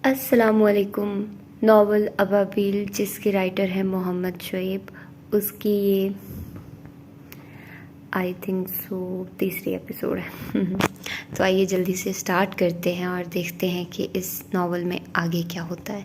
السلام علیکم۔ ناول ابابیل جس کے رائٹر ہیں محمد شعیب، اس کی یہ آئی تھنک تیسری ایپیسوڈ ہے۔ تو آئیے جلدی سے سٹارٹ کرتے ہیں اور دیکھتے ہیں کہ اس ناول میں آگے کیا ہوتا ہے۔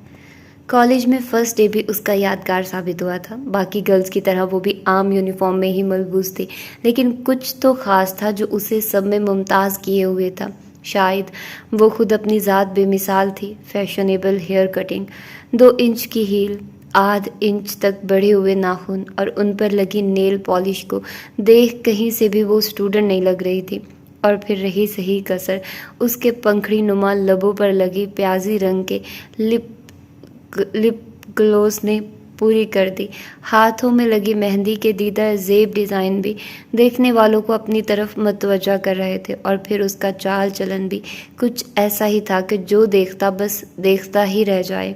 کالج میں فرسٹ ڈے بھی اس کا یادگار ثابت ہوا تھا۔ باقی گرلز کی طرح وہ بھی عام یونیفارم میں ہی ملبوس تھی، لیکن کچھ تو خاص تھا جو اسے سب میں ممتاز کیے ہوئے تھا۔ شاید وہ خود اپنی ذات بے مثال تھی۔ فیشنیبل ہیئر کٹنگ، 2 انچ کی ہیل، آدھ انچ تک بڑھے ہوئے ناخن اور ان پر لگی نیل پالش کو دیکھ کہیں سے بھی وہ اسٹوڈنٹ نہیں لگ رہی تھی۔ اور پھر رہی صحیح کسر اس کے پنکھڑی نما لبوں پر لگی پیازی رنگ کے لپ گلوس نے پوری کر دی۔ ہاتھوں میں لگی مہندی کے دیدہ زیب ڈیزائن بھی دیکھنے والوں کو اپنی طرف متوجہ کر رہے تھے، اور پھر اس کا چال چلن بھی کچھ ایسا ہی تھا کہ جو دیکھتا بس دیکھتا ہی رہ جائے۔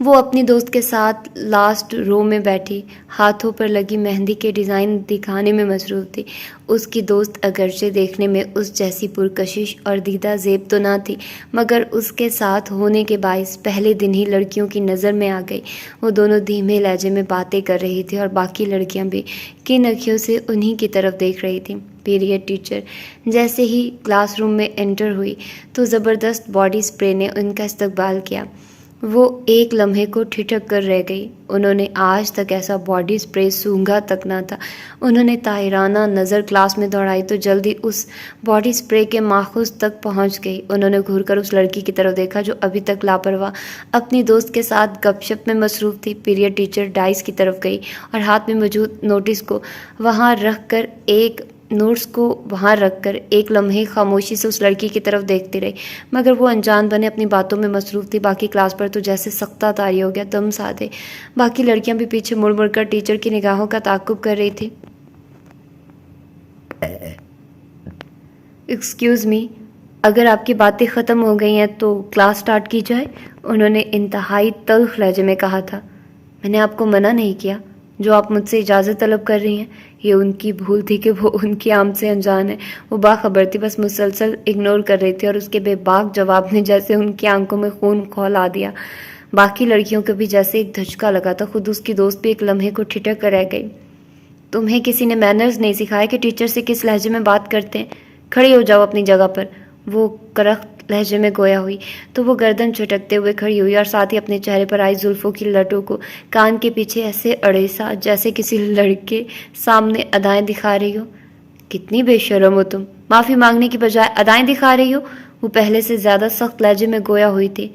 وہ اپنی دوست کے ساتھ لاسٹ رو میں بیٹھی ہاتھوں پر لگی مہندی کے ڈیزائن دکھانے میں مصروف تھی۔ اس کی دوست اگرچہ دیکھنے میں اس جیسی پرکشش اور دیدہ زیب تو نہ تھی، مگر اس کے ساتھ ہونے کے باعث پہلے دن ہی لڑکیوں کی نظر میں آ گئی۔ وہ دونوں دھیمے لہجے میں باتیں کر رہی تھی اور باقی لڑکیاں بھی کن اکھیوں سے انہی کی طرف دیکھ رہی تھیں۔ پیریڈ ٹیچر جیسے ہی کلاس روم میں انٹر ہوئی تو زبردست باڈی اسپرے نے ان کا استقبال کیا۔ وہ ایک لمحے کو ٹھٹک کر رہ گئی۔ انہوں نے آج تک ایسا باڈی اسپرے سونگھا تک نہ تھا۔ انہوں نے طاہرانہ نظر کلاس میں دوڑائی تو جلدی اس باڈی اسپرے کے ماخذ تک پہنچ گئی۔ انہوں نے گھور کر اس لڑکی کی طرف دیکھا جو ابھی تک لاپرواہ اپنی دوست کے ساتھ گپ شپ میں مصروف تھی۔ پیریڈ ٹیچر ڈائس کی طرف گئی اور ہاتھ میں موجود نوٹس کو وہاں رکھ کر ایک لمحے خاموشی سے اس لڑکی کی طرف دیکھتی رہی، مگر وہ انجان بنے اپنی باتوں میں مصروف تھی۔ باقی کلاس پر تو جیسے سختہ طاری ہو گیا، دم سادے۔ باقی لڑکیاں بھی پیچھے مڑ مڑ کر ٹیچر کی نگاہوں کا تعاقب کر رہی تھی۔ ایکسکیوز می، اگر آپ کی باتیں ختم ہو گئی ہیں تو کلاس سٹارٹ کی جائے، انہوں نے انتہائی تلخ لہجے میں کہا تھا۔ میں نے آپ کو منع نہیں کیا، جو آپ مجھ سے اجازت طلب کر رہی ہیں۔ یہ ان کی بھول تھی کہ وہ ان کی عام سے انجان ہے۔ وہ باخبر تھی، بس مسلسل اگنور کر رہی تھی، اور اس کے بے باک جواب نے جیسے ان کی آنکھوں میں خون کھولا دیا۔ باقی لڑکیوں کو بھی جیسے ایک دھچکا لگا تھا۔ خود اس کی دوست بھی ایک لمحے کو ٹھٹک کر رہ گئی۔ تمہیں کسی نے مینرز نہیں سکھائے کہ ٹیچر سے کس لہجے میں بات کرتے ہیں؟ کھڑی ہو جاؤ اپنی جگہ پر۔ وہ کرخت لہجے میں گویا ہوئی تو وہ گردن جھٹکتے ہوئے کھڑی ہوئی، اور ساتھ ہی اپنے چہرے پر آئی زلفوں کی لٹوں کو کان کے پیچھے ایسے اڑیسا جیسے کسی لڑکے سامنے ادائیں دکھا رہی ہو۔ کتنی بے شرم ہو تم، معافی مانگنے کی بجائے ادائیں دکھا رہی ہو۔ وہ پہلے سے زیادہ سخت لہجے میں گویا ہوئی تھی۔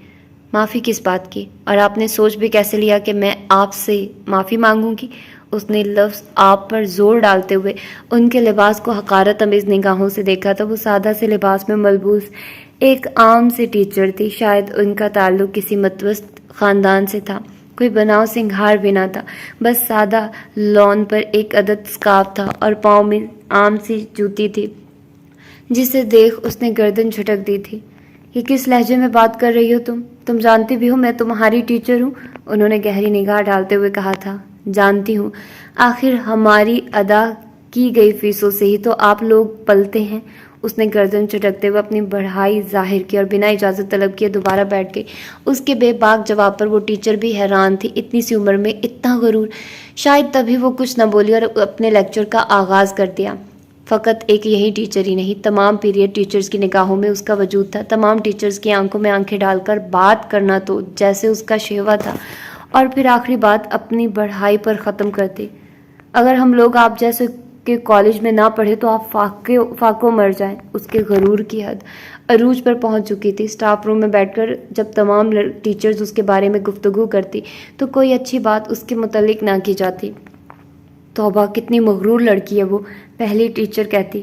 معافی کس بات کی؟ اور آپ نے سوچ بھی کیسے لیا کہ میں آپ سے معافی مانگوں گی؟ اس نے لفظ آپ پر زور ڈالتے ہوئے ان کے لباس کو حقارت آمیز نگاہوں سے دیکھا تھا۔ وہ سادہ سے لباس میں ملبوس ایک عام سے ٹیچر تھی۔ شاید ان کا تعلق کسی متوسط خاندان سے تھا۔ کوئی بناؤ سنگھار بھی نہ تھا، بس سادہ لان پر ایک عدد اسکارف تھا اور پاؤں میں عام سی جوتی تھی جسے دیکھ اس نے گردن جھٹک دی تھی۔ یہ کس لہجے میں بات کر رہی ہو تم جانتی بھی ہو میں تمہاری ٹیچر ہوں، انہوں نے گہری نگاہ ڈالتے ہوئے کہا تھا۔ جانتی ہوں، آخر ہماری ادا کی گئی فیسوں سے ہی تو آپ لوگ پلتے ہیں۔ اس نے گردن چٹکتے ہوئے اپنی بڑھائی ظاہر کی اور بنا اجازت طلب کیے دوبارہ بیٹھ گئی۔ اس کے بے باک جواب پر وہ ٹیچر بھی حیران تھی۔ اتنی سی عمر میں اتنا غرور! شاید تبھی وہ کچھ نہ بولی اور اپنے لیکچر کا آغاز کر دیا۔ فقط ایک یہی ٹیچر ہی نہیں، تمام پیریڈ ٹیچرز کی نگاہوں میں اس کا وجود تھا۔ تمام ٹیچرز کی آنکھوں میں آنکھیں ڈال کر بات کرنا تو جیسے اس کا شیوا تھا۔ اور پھر آخری بات اپنی بڑھائی پر ختم کرتے۔ اگر ہم لوگ آپ جیسے کہ کالج میں نہ پڑھے تو آپ فاقوں مر جائیں۔ اس کے غرور کی حد عروج پر پہنچ چکی تھی۔ سٹاف روم میں بیٹھ کر جب تمام ٹیچرز اس کے بارے میں گفتگو کرتی تو کوئی اچھی بات اس کے متعلق نہ کی جاتی۔ توبہ، کتنی مغرور لڑکی ہے وہ، پہلی ٹیچر کہتی۔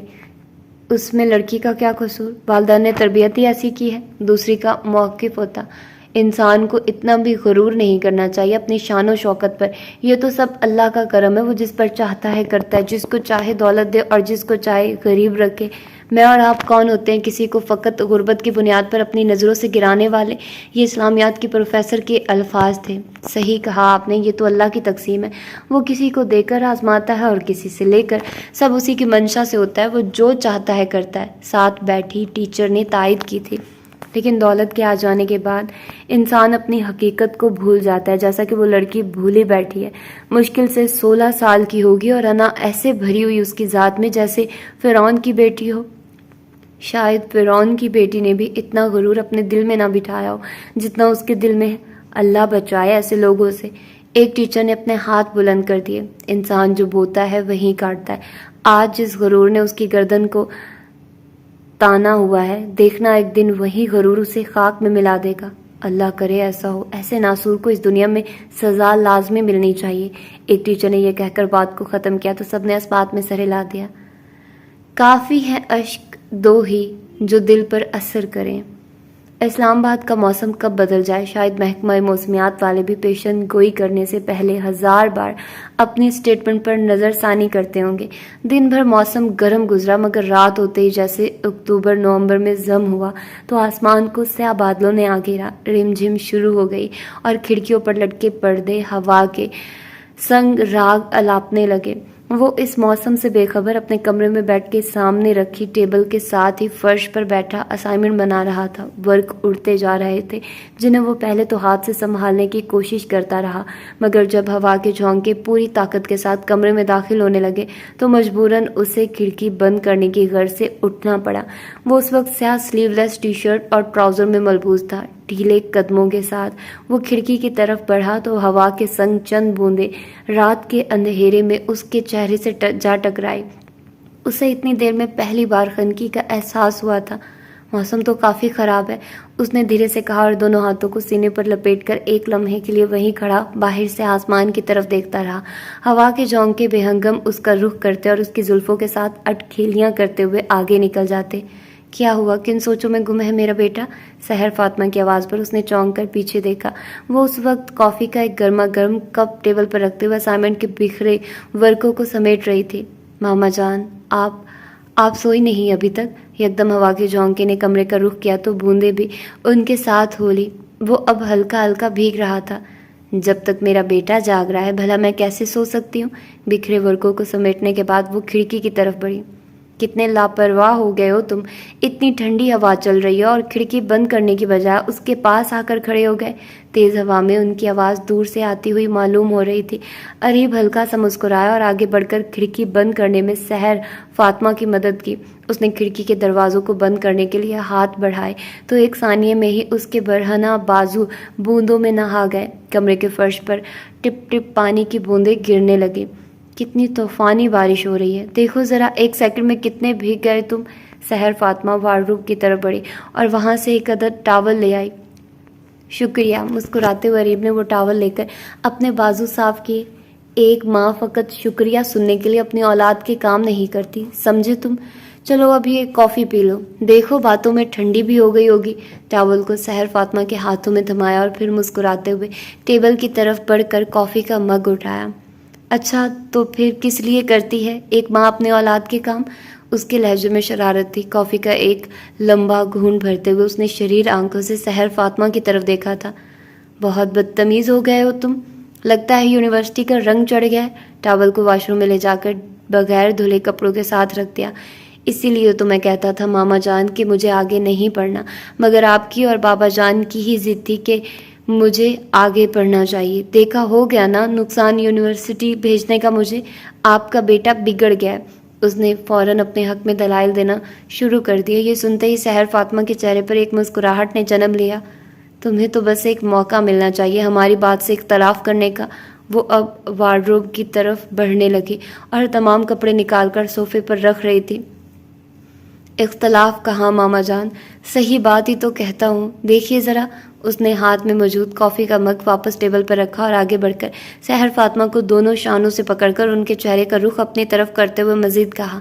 اس میں لڑکی کا کیا قصور؟ والدین نے تربیت ہی ایسی کی ہے۔ دوسری کا موقف ہوتا۔ انسان کو اتنا بھی غرور نہیں کرنا چاہیے اپنی شان و شوکت پر۔ یہ تو سب اللہ کا کرم ہے، وہ جس پر چاہتا ہے کرتا ہے، جس کو چاہے دولت دے اور جس کو چاہے غریب رکھے۔ میں اور آپ کون ہوتے ہیں کسی کو فقط غربت کی بنیاد پر اپنی نظروں سے گرانے والے؟ یہ اسلامیات کی پروفیسر کے الفاظ تھے۔ صحیح کہا آپ نے، یہ تو اللہ کی تقسیم ہے۔ وہ کسی کو دے کر آزماتا ہے اور کسی سے لے کر، سب اسی کی منشا سے ہوتا ہے۔ وہ جو چاہتا ہے کرتا ہے، ساتھ بیٹھی ٹیچر نے تائید کی تھی۔ لیکن دولت کے آ جانے کے بعد انسان اپنی حقیقت کو بھول جاتا ہے، جیسا کہ وہ لڑکی بھولی بیٹھی ہے۔ مشکل سے 16 سال کی ہوگی اور انا ایسے بھری ہوئی اس کی ذات میں جیسے فرعون کی بیٹی ہو۔ شاید فرعون کی بیٹی نے بھی اتنا غرور اپنے دل میں نہ بٹھایا ہو جتنا اس کے دل میں ہے۔ اللہ بچائے ایسے لوگوں سے۔ ایک ٹیچر نے اپنے ہاتھ بلند کر دیے۔ انسان جو بوتا ہے وہیں کاٹتا ہے۔ آج جس غرور نے اس کی گردن کو تانا ہوا ہے، دیکھنا ایک دن وہی غرور اسے خاک میں ملا دے گا۔ اللہ کرے ایسا ہو۔ ایسے ناسور کو اس دنیا میں سزا لازمی ملنی چاہیے۔ ایک ٹیچر نے یہ کہہ کر بات کو ختم کیا تو سب نے اس بات میں سر ہلا دیا۔ کافی ہے اشک دو ہی جو دل پر اثر کریں۔ اسلام آباد کا موسم کب بدل جائے، شاید محکمہ موسمیات والے بھی پیشن گوئی کرنے سے پہلے 1000 بار اپنی اسٹیٹمنٹ پر نظر ثانی کرتے ہوں گے۔ دن بھر موسم گرم گزرا، مگر رات ہوتے ہی جیسے اکتوبر نومبر میں ضم ہوا تو آسمان کو سیاہ بادلوں نے آ گھیرا۔ رم جھم شروع ہو گئی اور کھڑکیوں پر لٹکے پردے ہوا کے سنگ راگ الاپنے لگے۔ وہ اس موسم سے بے خبر اپنے کمرے میں بیٹھ کے سامنے رکھی ٹیبل کے ساتھ ہی فرش پر بیٹھا اسائنمنٹ بنا رہا تھا۔ ورک اڑتے جا رہے تھے جنہیں وہ پہلے تو ہاتھ سے سنبھالنے کی کوشش کرتا رہا، مگر جب ہوا کے جھونکے پوری طاقت کے ساتھ کمرے میں داخل ہونے لگے تو مجبوراً اسے کھڑکی بند کرنے کی غرض سے اٹھنا پڑا۔ وہ اس وقت سیاہ سلیو لیس ٹی شرٹ اور ٹراؤزر میں ملبوس تھا۔ ڈھیلے قدموں کے ساتھ وہ کھڑکی کی طرف بڑھا تو ہوا کے سنگ چند بوندیں رات کے اندھیرے میں اس کے چہرے سے جا ٹکرائی۔ اسے اتنی دیر میں پہلی بار خنکی کا احساس ہوا تھا۔ موسم تو کافی خراب ہے، اس نے دھیرے سے کہا اور دونوں ہاتھوں کو سینے پر لپیٹ کر ایک لمحے کے لیے وہیں کھڑا باہر سے آسمان کی طرف دیکھتا رہا۔ ہوا کے جھونکے بے ہنگم اس کا رخ کرتے اور اس کی زلفوں کے ساتھ اٹکھیلیاں کرتے ہوئے آگے نکل جاتے۔ کیا ہوا؟ کن سوچوں میں گم ہے میرا بیٹا؟ سحر فاطمہ کی آواز پر اس نے چونک کر پیچھے دیکھا۔ وہ اس وقت کافی کا ایک گرما گرم کپ ٹیبل پر رکھتے ہوئے اسائنمنٹ کے بکھرے ورقوں کو سمیٹ رہی تھی۔ ماما جان، آپ سوئی نہیں ابھی تک؟ یکدم ہوا کے جھونکے نے کمرے کا رخ کیا تو بوندیں بھی ان کے ساتھ ہو لی۔ وہ اب ہلکا ہلکا بھیگ رہا تھا۔ جب تک میرا بیٹا جاگ رہا ہے بھلا میں کیسے سو سکتی ہوں؟ بکھرے ورقوں کو سمیٹنے کے بعد وہ کھڑکی کی طرف بڑھی۔ کتنے لاپرواہ ہو گئے ہو تم، اتنی ٹھنڈی ہوا چل رہی ہے اور کھڑکی بند کرنے کی بجائے اس کے پاس آ کر کھڑے ہو گئے۔ تیز ہوا میں ان کی آواز دور سے آتی ہوئی معلوم ہو رہی تھی۔ اریب ہلکا سا مسکرایا اور آگے بڑھ کر کھڑکی بند کرنے میں سحر فاطمہ کی مدد کی۔ اس نے کھڑکی کے دروازوں کو بند کرنے کے لیے ہاتھ بڑھائے تو ایک ثانیے میں ہی اس کے برہنہ بازو بوندوں میں نہا گئے۔ کمرے کے فرش پر ٹپ ٹپ پانی کی بوندیں گرنے لگی۔ کتنی طوفانی بارش ہو رہی ہے، دیکھو ذرا، ایک سیکنڈ میں کتنے بھیگ گئے تم۔ سحر فاطمہ وارڈروب کی طرف بڑھی اور وہاں سے ایک عدد ٹاول لے آئی۔ شکریہ، مسکراتے ہوئے اریب نے وہ ٹاول لے کر اپنے بازو صاف کیے۔ ایک ماں فقط شکریہ سننے کے لیے اپنی اولاد کے کام نہیں کرتی، سمجھے تم؟ چلو ابھی ایک کافی پی لو، دیکھو باتوں میں ٹھنڈی بھی ہو گئی ہوگی۔ ٹاول کو سحر فاطمہ کے ہاتھوں میں تھمایا اور پھر مسکراتے ہوئے ٹیبل کی طرف بڑھ کر کافی کا مگ اٹھایا۔ اچھا تو پھر کس لیے کرتی ہے ایک ماں اپنے اولاد کے کام؟ اس کے لہجے میں شرارت تھی۔ کافی کا ایک لمبا گھونٹ بھرتے ہوئے اس نے شریر آنکھوں سے سحر فاطمہ کی طرف دیکھا تھا۔ بہت بدتمیز ہو گئے ہو تم، لگتا ہے یونیورسٹی کا رنگ چڑھ گیا ہے۔ ٹاول کو واش روم میں لے جا کر بغیر دھلے کپڑوں کے ساتھ رکھ دیا۔ اسی لیے تو میں کہتا تھا ماما جان کہ مجھے آگے نہیں پڑھنا، مگر آپ کی اور بابا جان کی ہی ضد تھی کہ مجھے آگے پڑھنا چاہیے۔ دیکھا ہو گیا نا نقصان یونیورسٹی بھیجنے کا مجھے، آپ کا بیٹا بگڑ گیا ہے۔ اس نے فوراً اپنے حق میں دلائل دینا شروع کر دیا۔ یہ سنتے ہی سحر فاطمہ کے چہرے پر ایک مسکراہٹ نے جنم لیا۔ تمہیں تو بس ایک موقع ملنا چاہیے ہماری بات سے اختلاف کرنے کا۔ وہ اب وارڈروب کی طرف بڑھنے لگی اور تمام کپڑے نکال کر صوفے پر رکھ رہی تھی۔ اختلاف کہاں ماما جان، صحیح بات ہی تو کہتا ہوں، دیکھیے ذرا۔ اس نے ہاتھ میں موجود کافی کا مگ واپس ٹیبل پر رکھا اور آگے بڑھ کر سحر فاطمہ کو دونوں شانوں سے پکڑ کر ان کے چہرے کا رخ اپنی طرف کرتے ہوئے مزید کہا،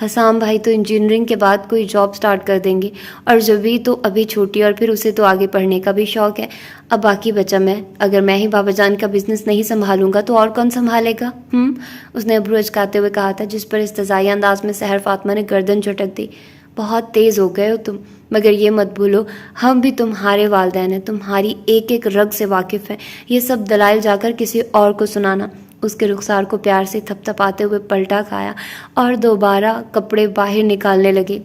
حسام بھائی تو انجینئرنگ کے بعد کوئی جاب سٹارٹ کر دیں گے، اور جبھی تو ابھی چھوٹی، اور پھر اسے تو آگے پڑھنے کا بھی شوق ہے۔ اب باقی بچا میں، اگر میں ہی بابا جان کا بزنس نہیں سنبھالوں گا تو اور کون سنبھالے گا؟ اس نے ابرو اچکاتے ہوئے کہا تھا، جس پر استضائی انداز میں سحر فاطمہ نے گردن جھٹک دی۔ بہت تیز ہو گئے ہو تم، مگر یہ مت بھولو ہم بھی تمہارے والدین ہیں، تمہاری ایک ایک رگ سے واقف ہیں۔ یہ سب دلائل جا کر کسی اور کو سنانا۔ اس کے رخسار کو پیار سے تھپ تھپاتے ہوئے پلٹا کھایا اور دوبارہ کپڑے باہر نکالنے لگے۔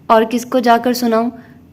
اور کس کو جا کر سناؤں؟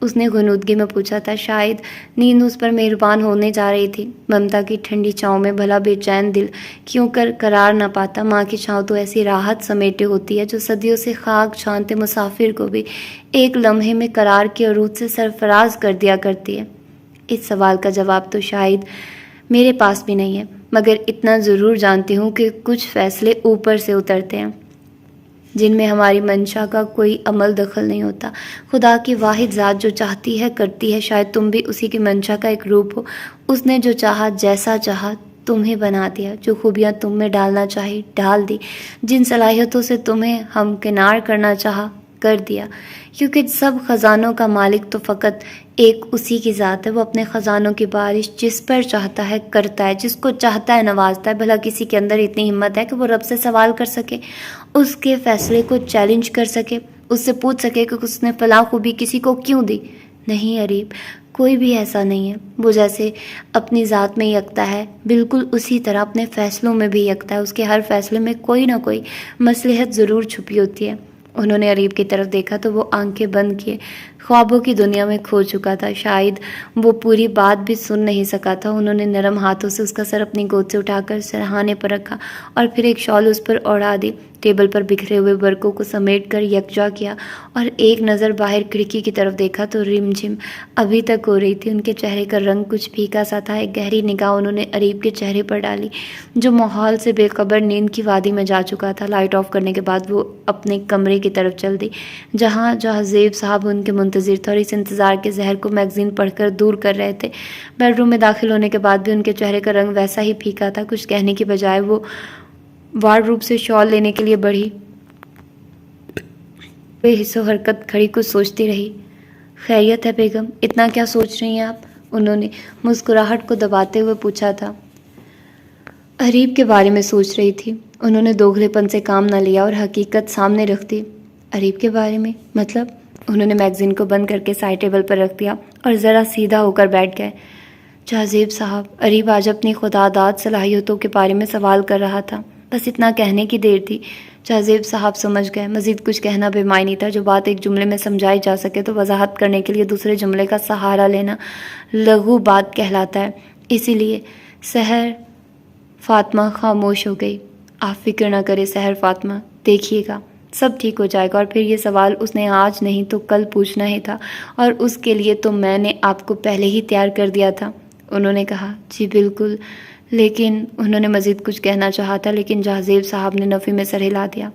اس نے غنودگی میں پوچھا تھا۔ شاید نیند اس پر مہربان ہونے جا رہی تھی۔ ممتا کی ٹھنڈی چھاؤں میں بھلا بے چین دل کیوں کر قرار نہ پاتا۔ ماں کی چھاؤں تو ایسی راحت سمیٹے ہوتی ہے جو صدیوں سے خاک چھانتے مسافر کو بھی ایک لمحے میں قرار کے عروج سے سرفراز کر دیا کرتی ہے۔ اس سوال کا جواب تو شاید میرے پاس بھی نہیں ہے، مگر اتنا ضرور جانتی ہوں کہ کچھ فیصلے اوپر سے اترتے ہیں جن میں ہماری منشا کا کوئی عمل دخل نہیں ہوتا۔ خدا کی واحد ذات جو چاہتی ہے کرتی ہے۔ شاید تم بھی اسی کی منشا کا ایک روپ ہو۔ اس نے جو چاہا جیسا چاہا تمہیں بنا دیا، جو خوبیاں تم میں ڈالنا چاہی ڈال دی، جن صلاحیتوں سے تمہیں ہمکنار کرنا چاہا کر دیا، کیونکہ سب خزانوں کا مالک تو فقط ایک اسی کی ذات ہے۔ وہ اپنے خزانوں کی بارش جس پر چاہتا ہے کرتا ہے، جس کو چاہتا ہے نوازتا ہے۔ بھلا کسی کے اندر اتنی ہمت ہے کہ وہ رب سے سوال کر سکے، اس کے فیصلے کو چیلنج کر سکے، اس سے پوچھ سکے کہ اس نے فلاں خوبی کسی کو کیوں دی؟ نہیں اریب، کوئی بھی ایسا نہیں ہے۔ وہ جیسے اپنی ذات میں یکتا ہے، بالکل اسی طرح اپنے فیصلوں میں بھی یکتا ہے۔ اس کے ہر فیصلے میں کوئی نہ کوئی مصلحت ضرور چھپی ہوتی ہے۔ انہوں نے اریب کی طرف دیکھا تو وہ آنکھیں بند کیے خوابوں کی دنیا میں کھو چکا تھا۔ شاید وہ پوری بات بھی سن نہیں سکا تھا۔ انہوں نے نرم ہاتھوں سے اس کا سر اپنی گود سے اٹھا کر سرہانے پر رکھا اور پھر ایک شال اس پر اوڑھا دی۔ ٹیبل پر بکھرے ہوئے برقعوں کو سمیٹ کر یکجا کیا اور ایک نظر باہر کھڑکی کی طرف دیکھا تو رم جھم ابھی تک ہو رہی تھی۔ ان کے چہرے کا رنگ کچھ پھیکا سا تھا۔ ایک گہری نگاہ انہوں نے اریب کے چہرے پر ڈالی جو ماحول سے بے خبر نیند کی وادی میں جا چکا تھا۔ لائٹ آف کرنے کے بعد وہ اپنے کمرے کی طرف چل دی جہاں جہازیب صاحب ان کے منتظر تھے اور اس انتظار کے زہر کو میگزین پڑھ کر دور کر رہے تھے۔ بیڈ روم میں داخل ہونے کے بعد بھی ان کے چہرے کا رنگ ویسا ہی پھیکا تھا۔ کچھ کہنے کی بجائے وہ وارڈروب سے شال لینے کے لیے بڑھی بے حس و حرکت کھڑی کچھ سوچتی رہی۔ خیریت ہے بیگم؟ اتنا کیا سوچ رہی ہیں آپ؟ انہوں نے مسکراہٹ کو دباتے ہوئے پوچھا تھا۔ اریب کے بارے میں سوچ رہی تھی۔ انہوں نے دوگلے پن سے کام نہ لیا اور حقیقت سامنے رکھ دی۔ اریب کے بارے میں مطلب؟ انہوں نے میگزین کو بند کر کے سائڈ ٹیبل پر رکھ دیا اور ذرا سیدھا ہو کر بیٹھ گئے۔ جہازیب صاحب، اریب آج اپنی خداداد صلاحیتوں کے بارے میں سوال کر رہا تھا۔ بس اتنا کہنے کی دیر تھی۔ جہازیب صاحب سمجھ گئے۔ مزید کچھ کہنا بے معنی تھا۔ جو بات ایک جملے میں سمجھائی جا سکے تو وضاحت کرنے کے لیے دوسرے جملے کا سہارا لینا لغو بات کہلاتا ہے۔ اسی لیے سحر فاطمہ خاموش ہو گئی۔ آپ فکر نہ کریں سحر فاطمہ، دیکھیے گا سب ٹھیک ہو جائے گا۔ اور پھر یہ سوال اس نے آج نہیں تو کل پوچھنا ہی تھا اور اس کے لیے تو میں نے آپ کو پہلے ہی تیار کر دیا تھا۔ انہوں نے کہا، جی بالکل، لیکن انہوں نے مزید کچھ کہنا چاہا تھا لیکن جہازیب صاحب نے نفی میں سر ہلا دیا۔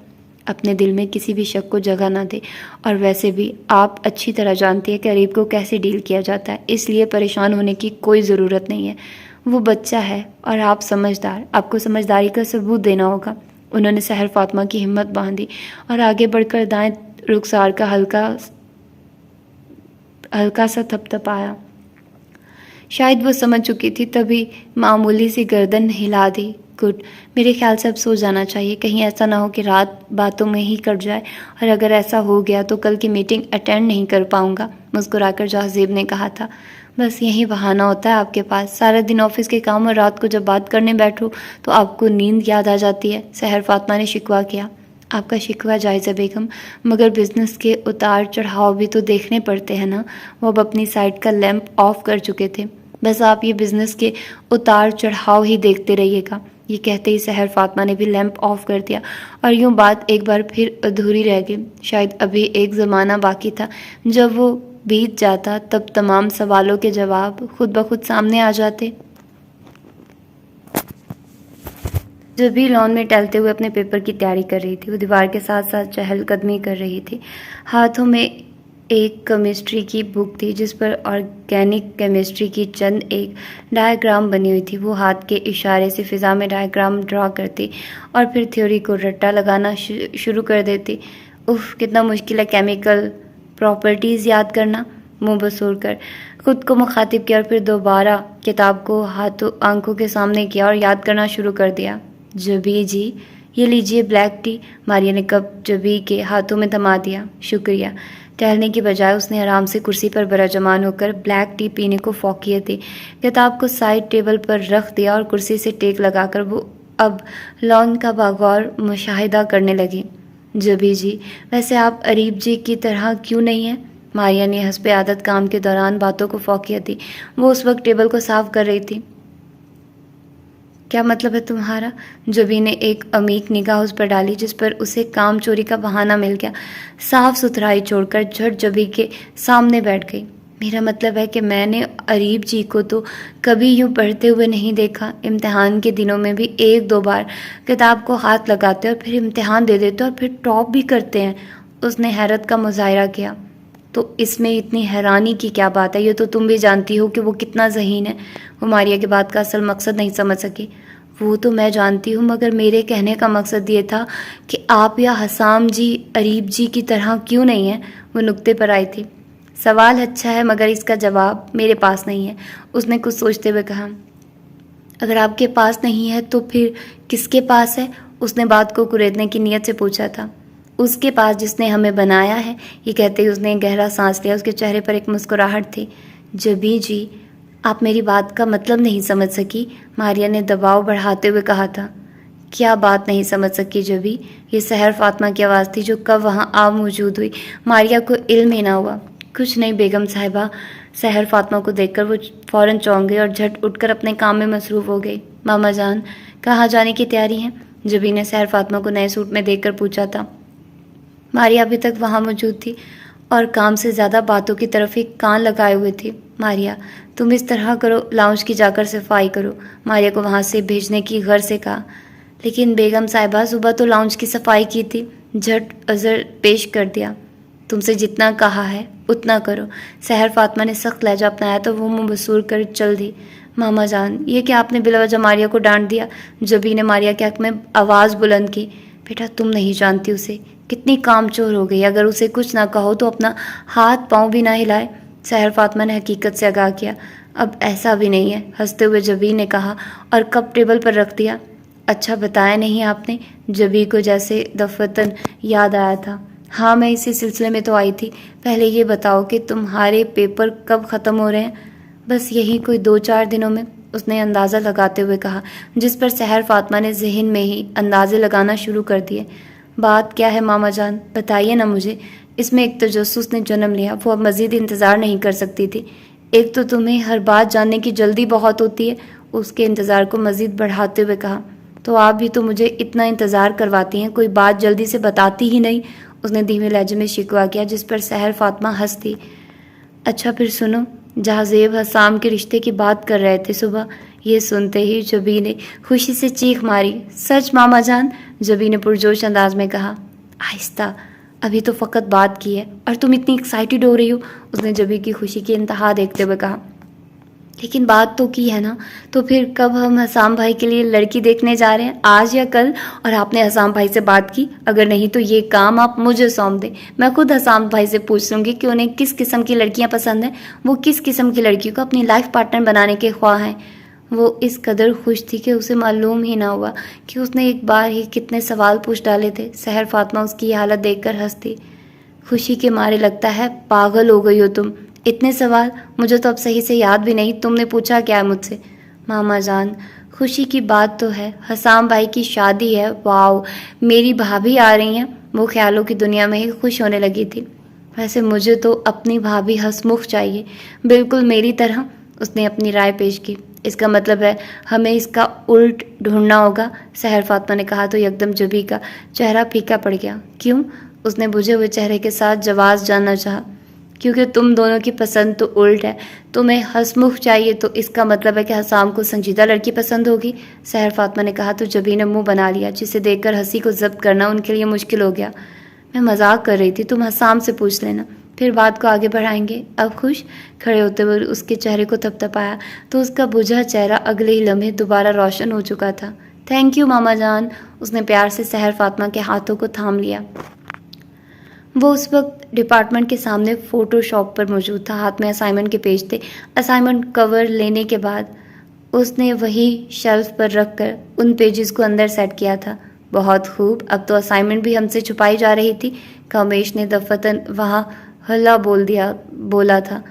اپنے دل میں کسی بھی شک کو جگہ نہ دے، اور ویسے بھی آپ اچھی طرح جانتی ہے کہ اریب کو کیسے ڈیل کیا جاتا ہے، اس لیے پریشان ہونے کی کوئی ضرورت نہیں ہے۔ وہ بچہ ہے اور آپ سمجھدار، آپ کو سمجھداری کا ثبوت دینا ہوگا۔ انہوں نے سحر فاطمہ کی ہمت باندھی اور آگے بڑھ کر دائیں رخسار کا ہلکا سا تھپتھپایا۔ شاید وہ سمجھ چکی تھی، تبھی معمولی سی گردن ہلا دی۔ گڈ، میرے خیال سے اب سو جانا چاہیے، کہیں ایسا نہ ہو کہ رات باتوں میں ہی کٹ جائے، اور اگر ایسا ہو گیا تو کل کی میٹنگ اٹینڈ نہیں کر پاؤں گا۔ مسکرا کر جہازیب نے کہا تھا، بس یہی بہانہ ہوتا ہے آپ کے پاس، سارا دن آفس کے کام اور رات کو جب بات کرنے بیٹھو تو آپ کو نیند یاد آ جاتی ہے۔ سحر فاطمہ نے شکوہ کیا۔ آپ کا شکوہ جائز ہے بیگم، مگر بزنس کے اتار چڑھاؤ بھی تو دیکھنے پڑتے ہیں نا۔ وہ اب اپنی سائٹ کا لیمپ آف کر چکے تھے۔ بس آپ یہ بزنس کے اتار چڑھاؤ ہی دیکھتے رہیے گا۔ یہ کہتے ہی سحر فاطمہ نے بھی لیمپ آف کر دیا اور یوں بات ایک بار پھر ادھوری رہ گئی۔ شاید ابھی ایک زمانہ باقی تھا جب وہ بیت جاتا تب تمام سوالوں کے جواب خود بخود سامنے آ جاتے۔ جب بھی لان میں ٹہلتے ہوئے اپنے پیپر کی تیاری کر رہی تھی، وہ دیوار کے ساتھ ساتھ چہل قدمی کر رہی تھی۔ ہاتھوں میں ایک کیمسٹری کی بک تھی جس پر آرگینک کیمسٹری کی چند ایک ڈائیگرام بنی ہوئی تھی۔ وہ ہاتھ کے اشارے سے فضا میں ڈائیگرام ڈرا کرتی اور پھر تھیوری کو رٹا لگانا شروع کر دیتی۔ اف، کتنا مشکل ہے کیمیکل پراپرٹیز یاد کرنا۔ منہ بسور کر خود کو مخاطب کیا اور پھر دوبارہ کتاب کو آنکھوں کے سامنے کیا اور یاد کرنا شروع کر دیا۔ جبی جی، یہ لیجئے بلیک ٹی۔ ماریا نے کپ جبی کے ہاتھوں میں تھما دیا۔ شکریہ۔ ٹہلنے کی بجائے اس نے آرام سے کرسی پر براجمان ہو کر بلیک ٹی پینے کو فوقیت دی۔ کتاب کو سائڈ ٹیبل پر رکھ دیا اور کرسی سے ٹیک لگا کر وہ اب لان کا باغور مشاہدہ کرنے لگی۔ جبی جی، ویسے آپ اریب جی کی طرح کیوں نہیں ہیں؟ ماریا نے حسب عادت کام کے دوران باتوں کو فوقیت دی۔ وہ اس وقت ٹیبل کو صاف کر رہی تھی۔ کیا مطلب ہے تمہارا؟ جبی نے ایک عمیق نگاہ اس پر ڈالی جس پر اسے کام چوری کا بہانہ مل گیا۔ صاف ستھرائی چھوڑ کر جھٹ جبی کے سامنے بیٹھ گئی۔ میرا مطلب ہے کہ میں نے اریب جی کو تو کبھی یوں پڑھتے ہوئے نہیں دیکھا۔ امتحان کے دنوں میں بھی ایک دو بار کتاب کو ہاتھ لگاتے اور پھر امتحان دے دیتے اور پھر ٹاپ بھی کرتے ہیں۔ اس نے حیرت کا مظاہرہ کیا۔ تو اس میں اتنی حیرانی کی کیا بات ہے؟ یہ تو تم بھی جانتی ہو کہ وہ کتنا ذہین ہے۔ وہ ماریا کی بات کا اصل مقصد نہیں سمجھ سکی۔ وہ تو میں جانتی ہوں، مگر میرے کہنے کا مقصد یہ تھا کہ آپ یا حسام جی اریب جی کی طرح کیوں نہیں ہیں؟ وہ نقطے پر آئی تھی۔ سوال اچھا ہے مگر اس کا جواب میرے پاس نہیں ہے، اس نے کچھ سوچتے ہوئے کہا۔ اگر آپ کے پاس نہیں ہے تو پھر کس کے پاس ہے؟ اس نے بات کو کریدنے کی نیت سے پوچھا تھا۔ اس کے پاس جس نے ہمیں بنایا ہے۔ یہ کہتے ہی اس نے گہرا سانس لیا۔ اس کے چہرے پر ایک مسکراہٹ تھی۔ جبی جی، آپ میری بات کا مطلب نہیں سمجھ سکی، ماریا نے دباؤ بڑھاتے ہوئے کہا تھا۔ کیا بات نہیں سمجھ سکی جبی؟ یہ سحر فاطمہ کی آواز تھی جو کب وہاں آ موجود ہوئی۔ ماریا کو علم ہی نہ ہوا۔ کچھ نہیں بیگم صاحبہ۔ سحر فاطمہ کو دیکھ کر وہ فوراً چونک گئی اور جھٹ اٹھ کر اپنے کام میں مصروف ہو گئی۔ ماما جان، کہاں جانے کی تیاری ہیں؟ جبی نے سحر فاطمہ کو نئے سوٹ میں دیکھ کر پوچھا تھا۔ ماریا ابھی تک وہاں موجود تھی اور کام سے زیادہ باتوں کی طرف ہی کان لگائے ہوئے تھی۔ ماریا، تم اس طرح کرو، لاؤنج کی جا کر صفائی کرو، ماریا کو وہاں سے بھیجنے کی غرض سے کہا۔ لیکن بیگم صاحبہ، صبح تو لاؤنج کی صفائی کی تھی، جھٹ عذر پیش کر دیا۔ تم سے جتنا کہا ہے اتنا کرو۔ سحر فاطمہ نے سخت لہجہ اپنایا تو وہ منہ بسور کر چل دی۔ ماما جان، یہ کہ آپ نے بلا وجہ ماریا کو ڈانٹ دیا؟ جبی نے ماریا کے حق میں آواز بلند کی۔ بیٹا، تم نہیں جانتی اسے، کتنی کام چور ہو گئی، اگر اسے کچھ نہ کہو تو اپنا ہاتھ پاؤں بھی نہ ہلائے۔ سحر فاطمہ نے حقیقت سے آگاہ کیا۔ اب ایسا بھی نہیں ہے، ہنستے ہوئے جبی نے کہا اور کپ ٹیبل پر رکھ دیا۔ اچھا بتایا نہیں آپ نے؟ جبی کو جیسے دفعتاً یاد آیا تھا۔ ہاں، میں اسی سلسلے میں تو آئی تھی۔ پہلے یہ بتاؤ کہ تمہارے پیپر کب ختم ہو رہے ہیں؟ بس یہی کوئی 2-4 دنوں میں، اس نے اندازہ لگاتے ہوئے کہا، جس پر سحر فاطمہ نے ذہن میں ہی اندازے لگانا شروع کر دیے۔ بات کیا ہے ماما جان؟ بتائیے نا مجھے۔ اس میں ایک تجسس نے جنم لیا۔ وہ اب مزید انتظار نہیں کر سکتی تھی۔ ایک تو تمہیں ہر بات جاننے کی جلدی بہت ہوتی ہے، اس کے انتظار کو مزید بڑھاتے ہوئے کہا۔ تو آپ بھی تو مجھے اتنا انتظار کرواتی ہیں، کوئی بات جلدی سے بتاتی ہی نہیں، اس نے دھیمے لہجے میں شکوہ کیا، جس پر سحر فاطمہ ہنس دی۔ اچھا پھر سنو، جہاں زیب حسام کے رشتے کی بات کر رہے تھے صبح، یہ سنتے ہی جبی نے خوشی سے چیخ ماری۔ سچ ماما جان؟ جبی نے پرجوش انداز میں کہا۔ آہستہ، ابھی تو فقط بات کی ہے اور تم اتنی ایکسائٹڈ ہو رہی ہو، اس نے جبی کی خوشی کی انتہا دیکھتے ہوئے کہا۔ لیکن بات تو کی ہے نا، تو پھر کب ہم حسام بھائی کے لیے لڑکی دیکھنے جا رہے ہیں؟ آج یا کل؟ اور آپ نے حسام بھائی سے بات کی؟ اگر نہیں تو یہ کام آپ مجھے سونپ دیں، میں خود حسام بھائی سے پوچھ لوں گی کہ انہیں کس قسم کی لڑکیاں پسند ہیں، وہ کس قسم کی لڑکی کو اپنی لائف پارٹنر بنانے کے خواہاں ہیں۔ وہ اس قدر خوش تھی کہ اسے معلوم ہی نہ ہوا کہ اس نے ایک بار ہی کتنے سوال پوچھ ڈالے تھے۔ سحر فاطمہ اس کی یہ حالت دیکھ کر ہنستی۔ خوشی کے مارے لگتا ہے پاگل ہو گئی ہو تم، اتنے سوال، مجھے تو اب صحیح سے یاد بھی نہیں تم نے پوچھا کیا ہے مجھ سے۔ ماما جان، خوشی کی بات تو ہے، حسام بھائی کی شادی ہے۔ واو، میری بھابھی آ رہی ہیں۔ وہ خیالوں کی دنیا میں ہی خوش ہونے لگی تھی۔ ویسے مجھے تو اپنی بھابھی ہسمکھ چاہیے، بالکل میری طرح، اس نے اپنی رائے پیش کی۔ اس کا مطلب ہے ہمیں اس کا الٹ ڈھونڈنا ہوگا، سحر فاطمہ نے کہا تو یکدم جبی کا چہرہ پھیکا پڑ گیا۔ کیوں؟ اس نے بجھے ہوئے چہرے کے ساتھ جواز جاننا چاہا۔ کیونکہ تم دونوں کی پسند تو الٹ ہے، تمہیں ہسمکھ چاہیے تو اس کا مطلب ہے کہ حسام کو سنجیدہ لڑکی پسند ہوگی، سحر فاطمہ نے کہا تو جبی نے منہ بنا لیا، جسے دیکھ کر ہنسی کو ضبط کرنا ان کے لیے مشکل ہو گیا۔ میں مذاق کر رہی تھی، تم حسام سے پوچھ لینا، پھر بات کو آگے بڑھائیں گے۔ اب خوش؟ کھڑے ہوتے ہوئے اس کے چہرے کو تھپتھپایا تو اس کا بجھا چہرہ اگلے ہی لمحے دوبارہ روشن ہو چکا تھا۔ تھینک یو ماما جان، اس نے پیار سے سحر فاطمہ کے ہاتھوں کو تھام لیا۔ وہ اس وقت ڈپارٹمنٹ کے سامنے فوٹو شاپ پر موجود تھا، ہاتھ میں اسائنمنٹ کے پیج تھے۔ اسائنمنٹ کور لینے کے بعد اس نے وہی شیلف پر رکھ کر ان پیجز کو اندر سیٹ کیا تھا۔ بہت خوب، اب تو اسائنمنٹ بھی ہم سے چھپائی جا رہی تھی، کامیش نے دفعتاً وہاں ہلا بولا تھا۔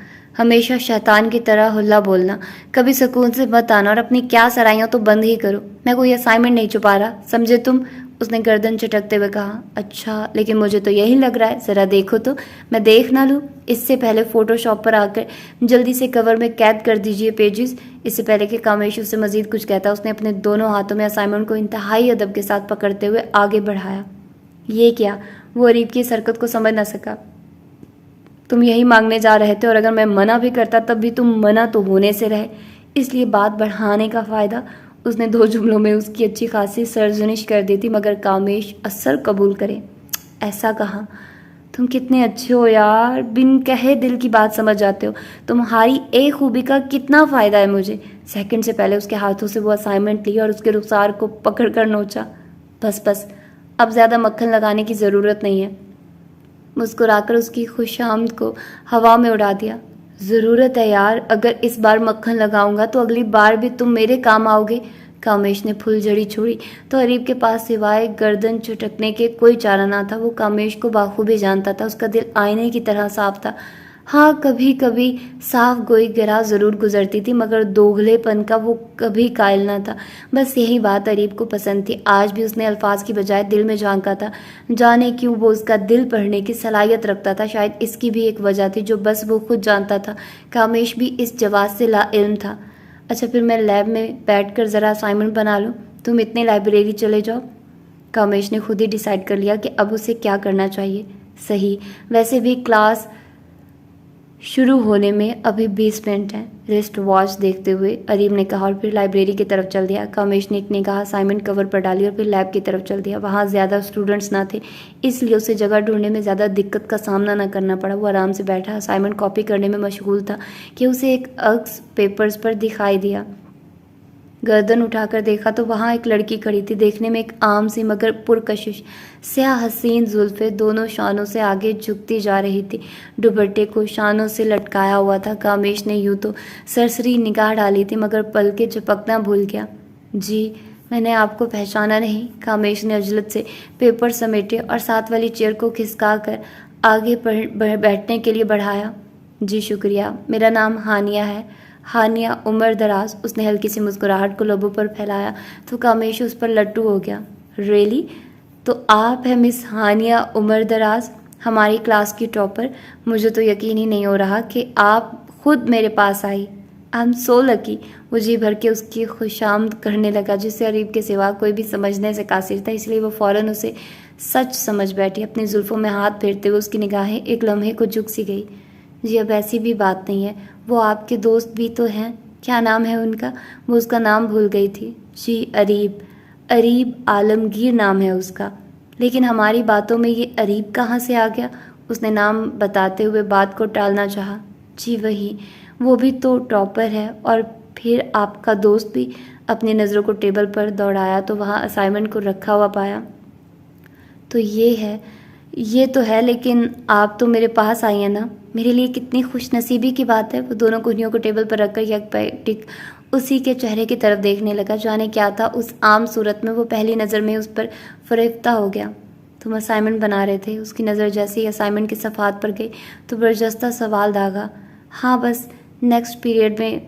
ہمیشہ شیطان کی طرح ہلا بولنا، کبھی سکون سے مت آنا، اور اپنی کیا سرائیاں تو بند ہی کرو۔ میں کوئی اسائنمنٹ نہیں چھپا رہا، سمجھے تم؟ اس نے گردن چٹکتے ہوئے کہا۔ اچھا، لیکن مجھے تو یہی لگ رہا ہے، ذرا دیکھو تو، میں دیکھ نہ لوں؟ اس سے پہلے فوٹو شاپ پر آ کر جلدی سے کور میں قید کر دیجئے پیجز۔ اس سے پہلے کہ کامیش اس سے مزید کچھ کہتا، اس نے اپنے دونوں ہاتھوں میں اسائنمنٹ کو انتہائی ادب کے ساتھ پکڑتے ہوئے آگے بڑھایا۔ یہ کیا؟ وہ اریب کی اس حرکت کو سمجھ نہ سکا۔ تم یہی مانگنے جا رہے تھے، اور اگر میں منع بھی کرتا تب بھی تم منع تو ہونے سے رہے، اس لیے بات بڑھانے کا فائدہ۔ اس نے 2 جملوں میں اس کی اچھی خاصی سرزنش کر دی تھی، مگر کامیش اثر قبول کرے۔ ایسا کہا، تم کتنے اچھے ہو یار، بن کہے دل کی بات سمجھ جاتے ہو، تمہاری ایک خوبی کا کتنا فائدہ ہے مجھے۔ سیکنڈ سے پہلے اس کے ہاتھوں سے وہ اسائنمنٹ لی اور اس کے رخسار کو پکڑ کر نوچا۔ بس بس، اب زیادہ مکھن لگانے کی ضرورت نہیں ہے۔ مسکرا کر اس کی خوش آمد کو ہوا میں اڑا دیا۔ ضرورت ہے یار، اگر اس بار مکھن لگاؤں گا تو اگلی بار بھی تم میرے کام آؤ گے۔ کامیش نے پھل جھڑی چھوڑی تو اریب کے پاس سوائے گردن چٹکنے کے کوئی چارہ نہ تھا۔ وہ کامیش کو بخوبی جانتا تھا، اس کا دل آئینے کی طرح صاف تھا۔ ہاں، کبھی کبھی صاف گوئی گرا ضرور گزرتی تھی، مگر دوگلے پن کا وہ کبھی قائل نہ تھا۔ بس یہی بات اریب کو پسند تھی۔ آج بھی اس نے الفاظ کی بجائے دل میں جھانکا تھا۔ جانے کیوں وہ اس کا دل پڑھنے کی صلاحیت رکھتا تھا، شاید اس کی بھی ایک وجہ تھی جو بس وہ خود جانتا تھا۔ کامیش بھی اس جواز سے لا علم تھا۔ اچھا، پھر میں لیب میں بیٹھ کر ذرا اسائنمنٹ بنا لوں، تم اتنے لائبریری چلے جاؤ۔ کامیش نے خود ہی ڈیسائیڈ کر لیا کہ اب اسے کیا کرنا چاہیے۔ صحیح، ویسے بھی کلاس شروع ہونے میں ابھی 20 منٹ ہیں، ریسٹ واچ دیکھتے ہوئے اریب نے کہا، اور پھر لائبریری کی طرف چل دیا۔ کامیش نے ایک نگاہ اسائنمنٹ کور پر ڈالی اور پھر لیب کی طرف چل دیا۔ وہاں زیادہ اسٹوڈنٹس نہ تھے، اس لیے اسے جگہ ڈھونڈنے میں زیادہ دقت کا سامنا نہ کرنا پڑا۔ وہ آرام سے بیٹھا اسائنمنٹ کاپی کرنے میں مشغول تھا کہ اسے ایک عکس پیپرز پر دکھائی دیا۔ گردن اٹھا کر دیکھا تو وہاں ایک لڑکی کھڑی تھی، دیکھنے میں ایک عام سی مگر پرکشش سیاہ حسین زلفیں دونوں شانوں سے آگے جھکتی جا رہی تھی، دوپٹے کو شانوں سے لٹکایا ہوا تھا۔ کامیش نے یوں تو سرسری نگاہ ڈالی تھی، مگر پلکیں جھپکنا بھول گیا۔ جی، میں نے آپ کو پہچانا نہیں۔ کامیش نے عجلت سے پیپر سمیٹے اور ساتھ والی چیئر کو کھسکا کر آگے بیٹھنے کے لیے بڑھایا۔ جی شکریہ، میرا نام ہانیہ ہے، ہانیہ عمر دراز۔ اس نے ہلکی سی مسکراہٹ کو لبوں پر پھیلایا تو کامیش اس پر لٹو ہو گیا۔ ریلی؟ تو آپ ہیں مس ہانیہ عمر دراز، ہماری کلاس کی ٹاپر؟ مجھے تو یقین ہی نہیں ہو رہا کہ آپ خود میرے پاس آئی۔ آئی ایم سو لکی۔ وہ جی بھر کے اس کی خوشامد کرنے لگا، جس سے اریب کے سوا کوئی بھی سمجھنے سے قاصر تھا، اس لیے وہ فوراً اسے سچ سمجھ بیٹھی۔ اپنی زلفوں میں ہاتھ پھیرتے ہوئے اس کی نگاہیں ایک لمحے کو جھک سی گئی۔ جی اب ایسی بھی بات نہیں ہے، وہ آپ کے دوست بھی تو ہیں، کیا نام ہے ان کا؟ وہ اس کا نام بھول گئی تھی۔ جی اریب عالمگیر نام ہے اس کا۔ لیکن ہماری باتوں میں یہ اریب کہاں سے آ گیا؟ اس نے نام بتاتے ہوئے بات کو ٹالنا چاہا۔ جی وہی، وہ بھی تو ٹاپر ہے، اور پھر آپ کا دوست بھی۔ اپنی نظروں کو ٹیبل پر دوڑایا تو وہاں اسائنمنٹ کو رکھا ہوا پایا۔ تو یہ تو ہے، لیکن آپ تو میرے پاس آئی ہیں نا، میرے لیے کتنی خوش نصیبی کی بات ہے۔ وہ دونوں کنیوں کو ٹیبل پر رکھ کر یک ٹک اسی کے چہرے کی طرف دیکھنے لگا۔ جانے کیا تھا اس عام صورت میں، وہ پہلی نظر میں اس پر فریفتہ ہو گیا۔ تم اسائنمنٹ بنا رہے تھے؟ اس کی نظر جیسے ہی اسائنمنٹ کے صفحات پر گئی تو برجستہ سوال داغا۔ ہاں، بس نیکسٹ پیریڈ میں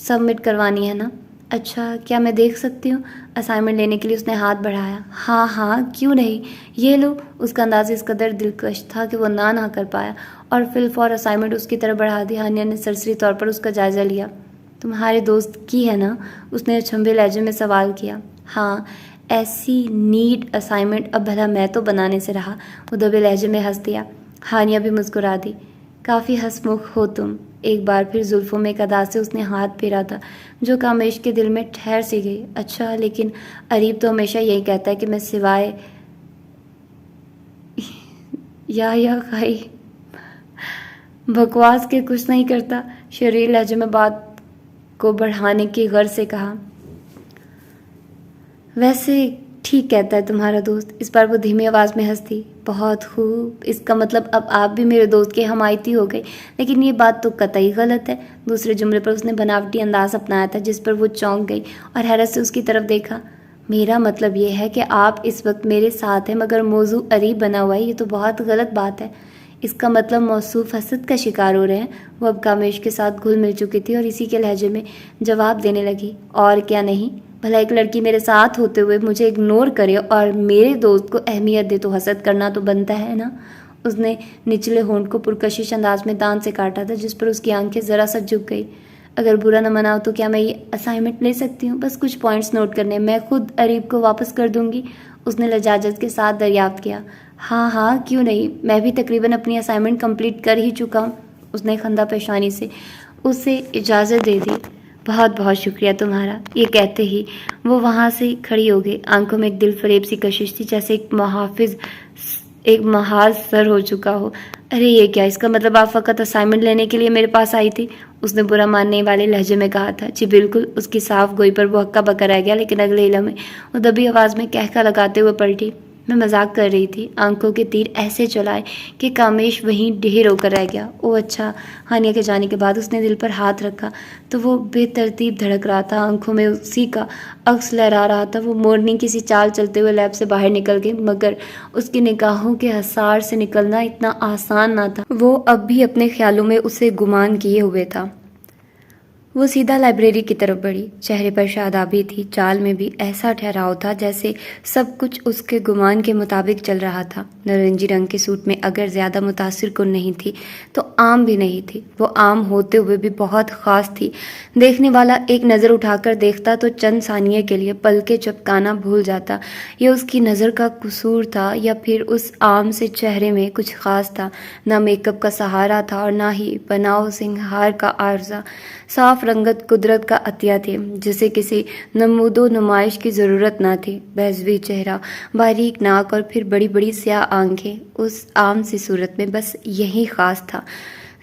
سبمٹ کروانی ہے نا۔ اچھا، کیا میں دیکھ سکتی ہوں؟ اسائنمنٹ لینے کے لیے اس نے ہاتھ بڑھایا۔ ہاں کیوں نہیں، یہ لو۔ اس کا انداز اس قدر دلکش تھا کہ وہ نہ کر پایا اور فی الفور اسائنمنٹ اس کی طرف بڑھا دی۔ ہانیہ نے سرسری طور پر اس کا جائزہ لیا۔ تمہارے دوست کی ہے نا؟ اس نے اچھمبے لہجے میں سوال کیا۔ ہاں، ایسی نیٹ اسائنمنٹ اب بھلا میں تو بنانے سے رہا۔ وہ دبے لہجے میں ہنس دیا۔ ہانیہ بھی مسکرا دی۔ کافی ہنسمکھ ہو تم۔ ایک بار پھر زلفوں میں ایک ادا سے اس نے ہاتھ پھیرا تھا جو کامیش کے دل میں ٹھہر سی گئی۔ اچھا، لیکن اریب تو ہمیشہ یہی کہتا ہے کہ میں سوائے یا خائی بکواس کے کچھ نہیں کرتا۔ شریر لہجے میں بات کو بڑھانے کی غرض سے کہا۔ ویسے ٹھیک کہتا ہے تمہارا دوست۔ اس بار وہ دھیمی آواز میں ہنس دی۔ بہت خوب، اس کا مطلب اب آپ بھی میرے دوست کے حمایتی ہو گئے، لیکن یہ بات تو قطعی غلط ہے۔ دوسرے جملے پر اس نے بناوٹی انداز اپنایا تھا جس پر وہ چونک گئی اور حیرت سے اس کی طرف دیکھا۔ میرا مطلب یہ ہے کہ آپ اس وقت میرے ساتھ ہیں، مگر موضوع اریب بنا ہوا ہے، یہ تو بہت غلط بات ہے۔ اس کا مطلب موصوف حسد کا شکار ہو رہے ہیں۔ وہ اب کامیش کے ساتھ گھل مل چکی تھی اور اسی کے لہجے میں جواب دینے لگی، اور کیا نہیں، بھلا ایک لڑکی میرے ساتھ ہوتے ہوئے مجھے اگنور کرے اور میرے دوست کو اہمیت دے تو حسد کرنا تو بنتا ہے نا۔ اس نے نچلے ہونٹ کو پرکشش انداز میں دانت سے کاٹا تھا، جس پر اس کی آنکھیں ذرا سا جھک گئی۔ اگر برا نہ مناؤ تو کیا میں یہ اسائنمنٹ لے سکتی ہوں؟ بس کچھ پوائنٹس نوٹ کرنے، میں خود اریب کو واپس کر دوں گی، اس نے لجاجت کے ساتھ دریافت کیا۔ ہاں ہاں کیوں نہیں، میں بھی تقریباً اپنی اسائنمنٹ کمپلیٹ کر ہی چکا ہوں، اس نے خندہ پیشانی سے اسے اجازت دے دی۔ بہت بہت شکریہ تمہارا، یہ کہتے ہی وہ وہاں سے کھڑی ہو گئی۔ آنکھوں میں ایک دل فریب سی کشش تھی، جیسے ایک محاذ سر ہو چکا ہو۔ ارے یہ کیا، اس کا مطلب آپ فقط اسائنمنٹ لینے کے لیے میرے پاس آئی تھی، اس نے برا ماننے والے لہجے میں کہا تھا۔ جی بالکل، اس کی صاف گوئی پر وہ ہکا بکا رہ گیا، لیکن اگلے ہی لمحے وہ دبی آواز میں کہکا لگاتے ہوئے پلٹی۔ میں مذاق کر رہی تھی، آنکھوں کے تیر ایسے چلائے کہ کامیش وہیں ڈھیر ہو کر رہ گیا۔ او اچھا۔ ہانیہ کے جانے کے بعد اس نے دل پر ہاتھ رکھا تو وہ بے ترتیب دھڑک رہا تھا، آنکھوں میں اسی کا عکس لہرا رہا تھا۔ وہ مورنی کسی چال چلتے ہوئے لیب سے باہر نکل گئی، مگر اس کی نگاہوں کے حصار سے نکلنا اتنا آسان نہ تھا۔ وہ اب بھی اپنے خیالوں میں اسے گمان کیے ہوئے تھا۔ وہ سیدھا لائبریری کی طرف بڑھی، چہرے پر شادابی تھی، چال میں بھی ایسا ٹھہراؤ تھا جیسے سب کچھ اس کے گمان کے مطابق چل رہا تھا۔ نارنجی رنگ کے سوٹ میں اگر زیادہ متاثر کن نہیں تھی تو عام بھی نہیں تھی، وہ عام ہوتے ہوئے بھی بہت خاص تھی۔ دیکھنے والا ایک نظر اٹھا کر دیکھتا تو چند ثانیے کے لیے پلکیں جھپکانا بھول جاتا۔ یہ اس کی نظر کا قصور تھا یا پھر اس عام سے چہرے میں کچھ خاص تھا؟ نہ میک اپ کا سہارا تھا اور نہ ہی بناؤ سنگھار کا عارضہ، صاف رنگت قدرت کا عطیہ تھے جسے کسی نمود و نمائش کی ضرورت نہ تھی۔ بیضوی چہرہ، باریک ناک اور پھر بڑی بڑی سیاہ آنکھیں، اس عام سی صورت میں بس یہی خاص تھا۔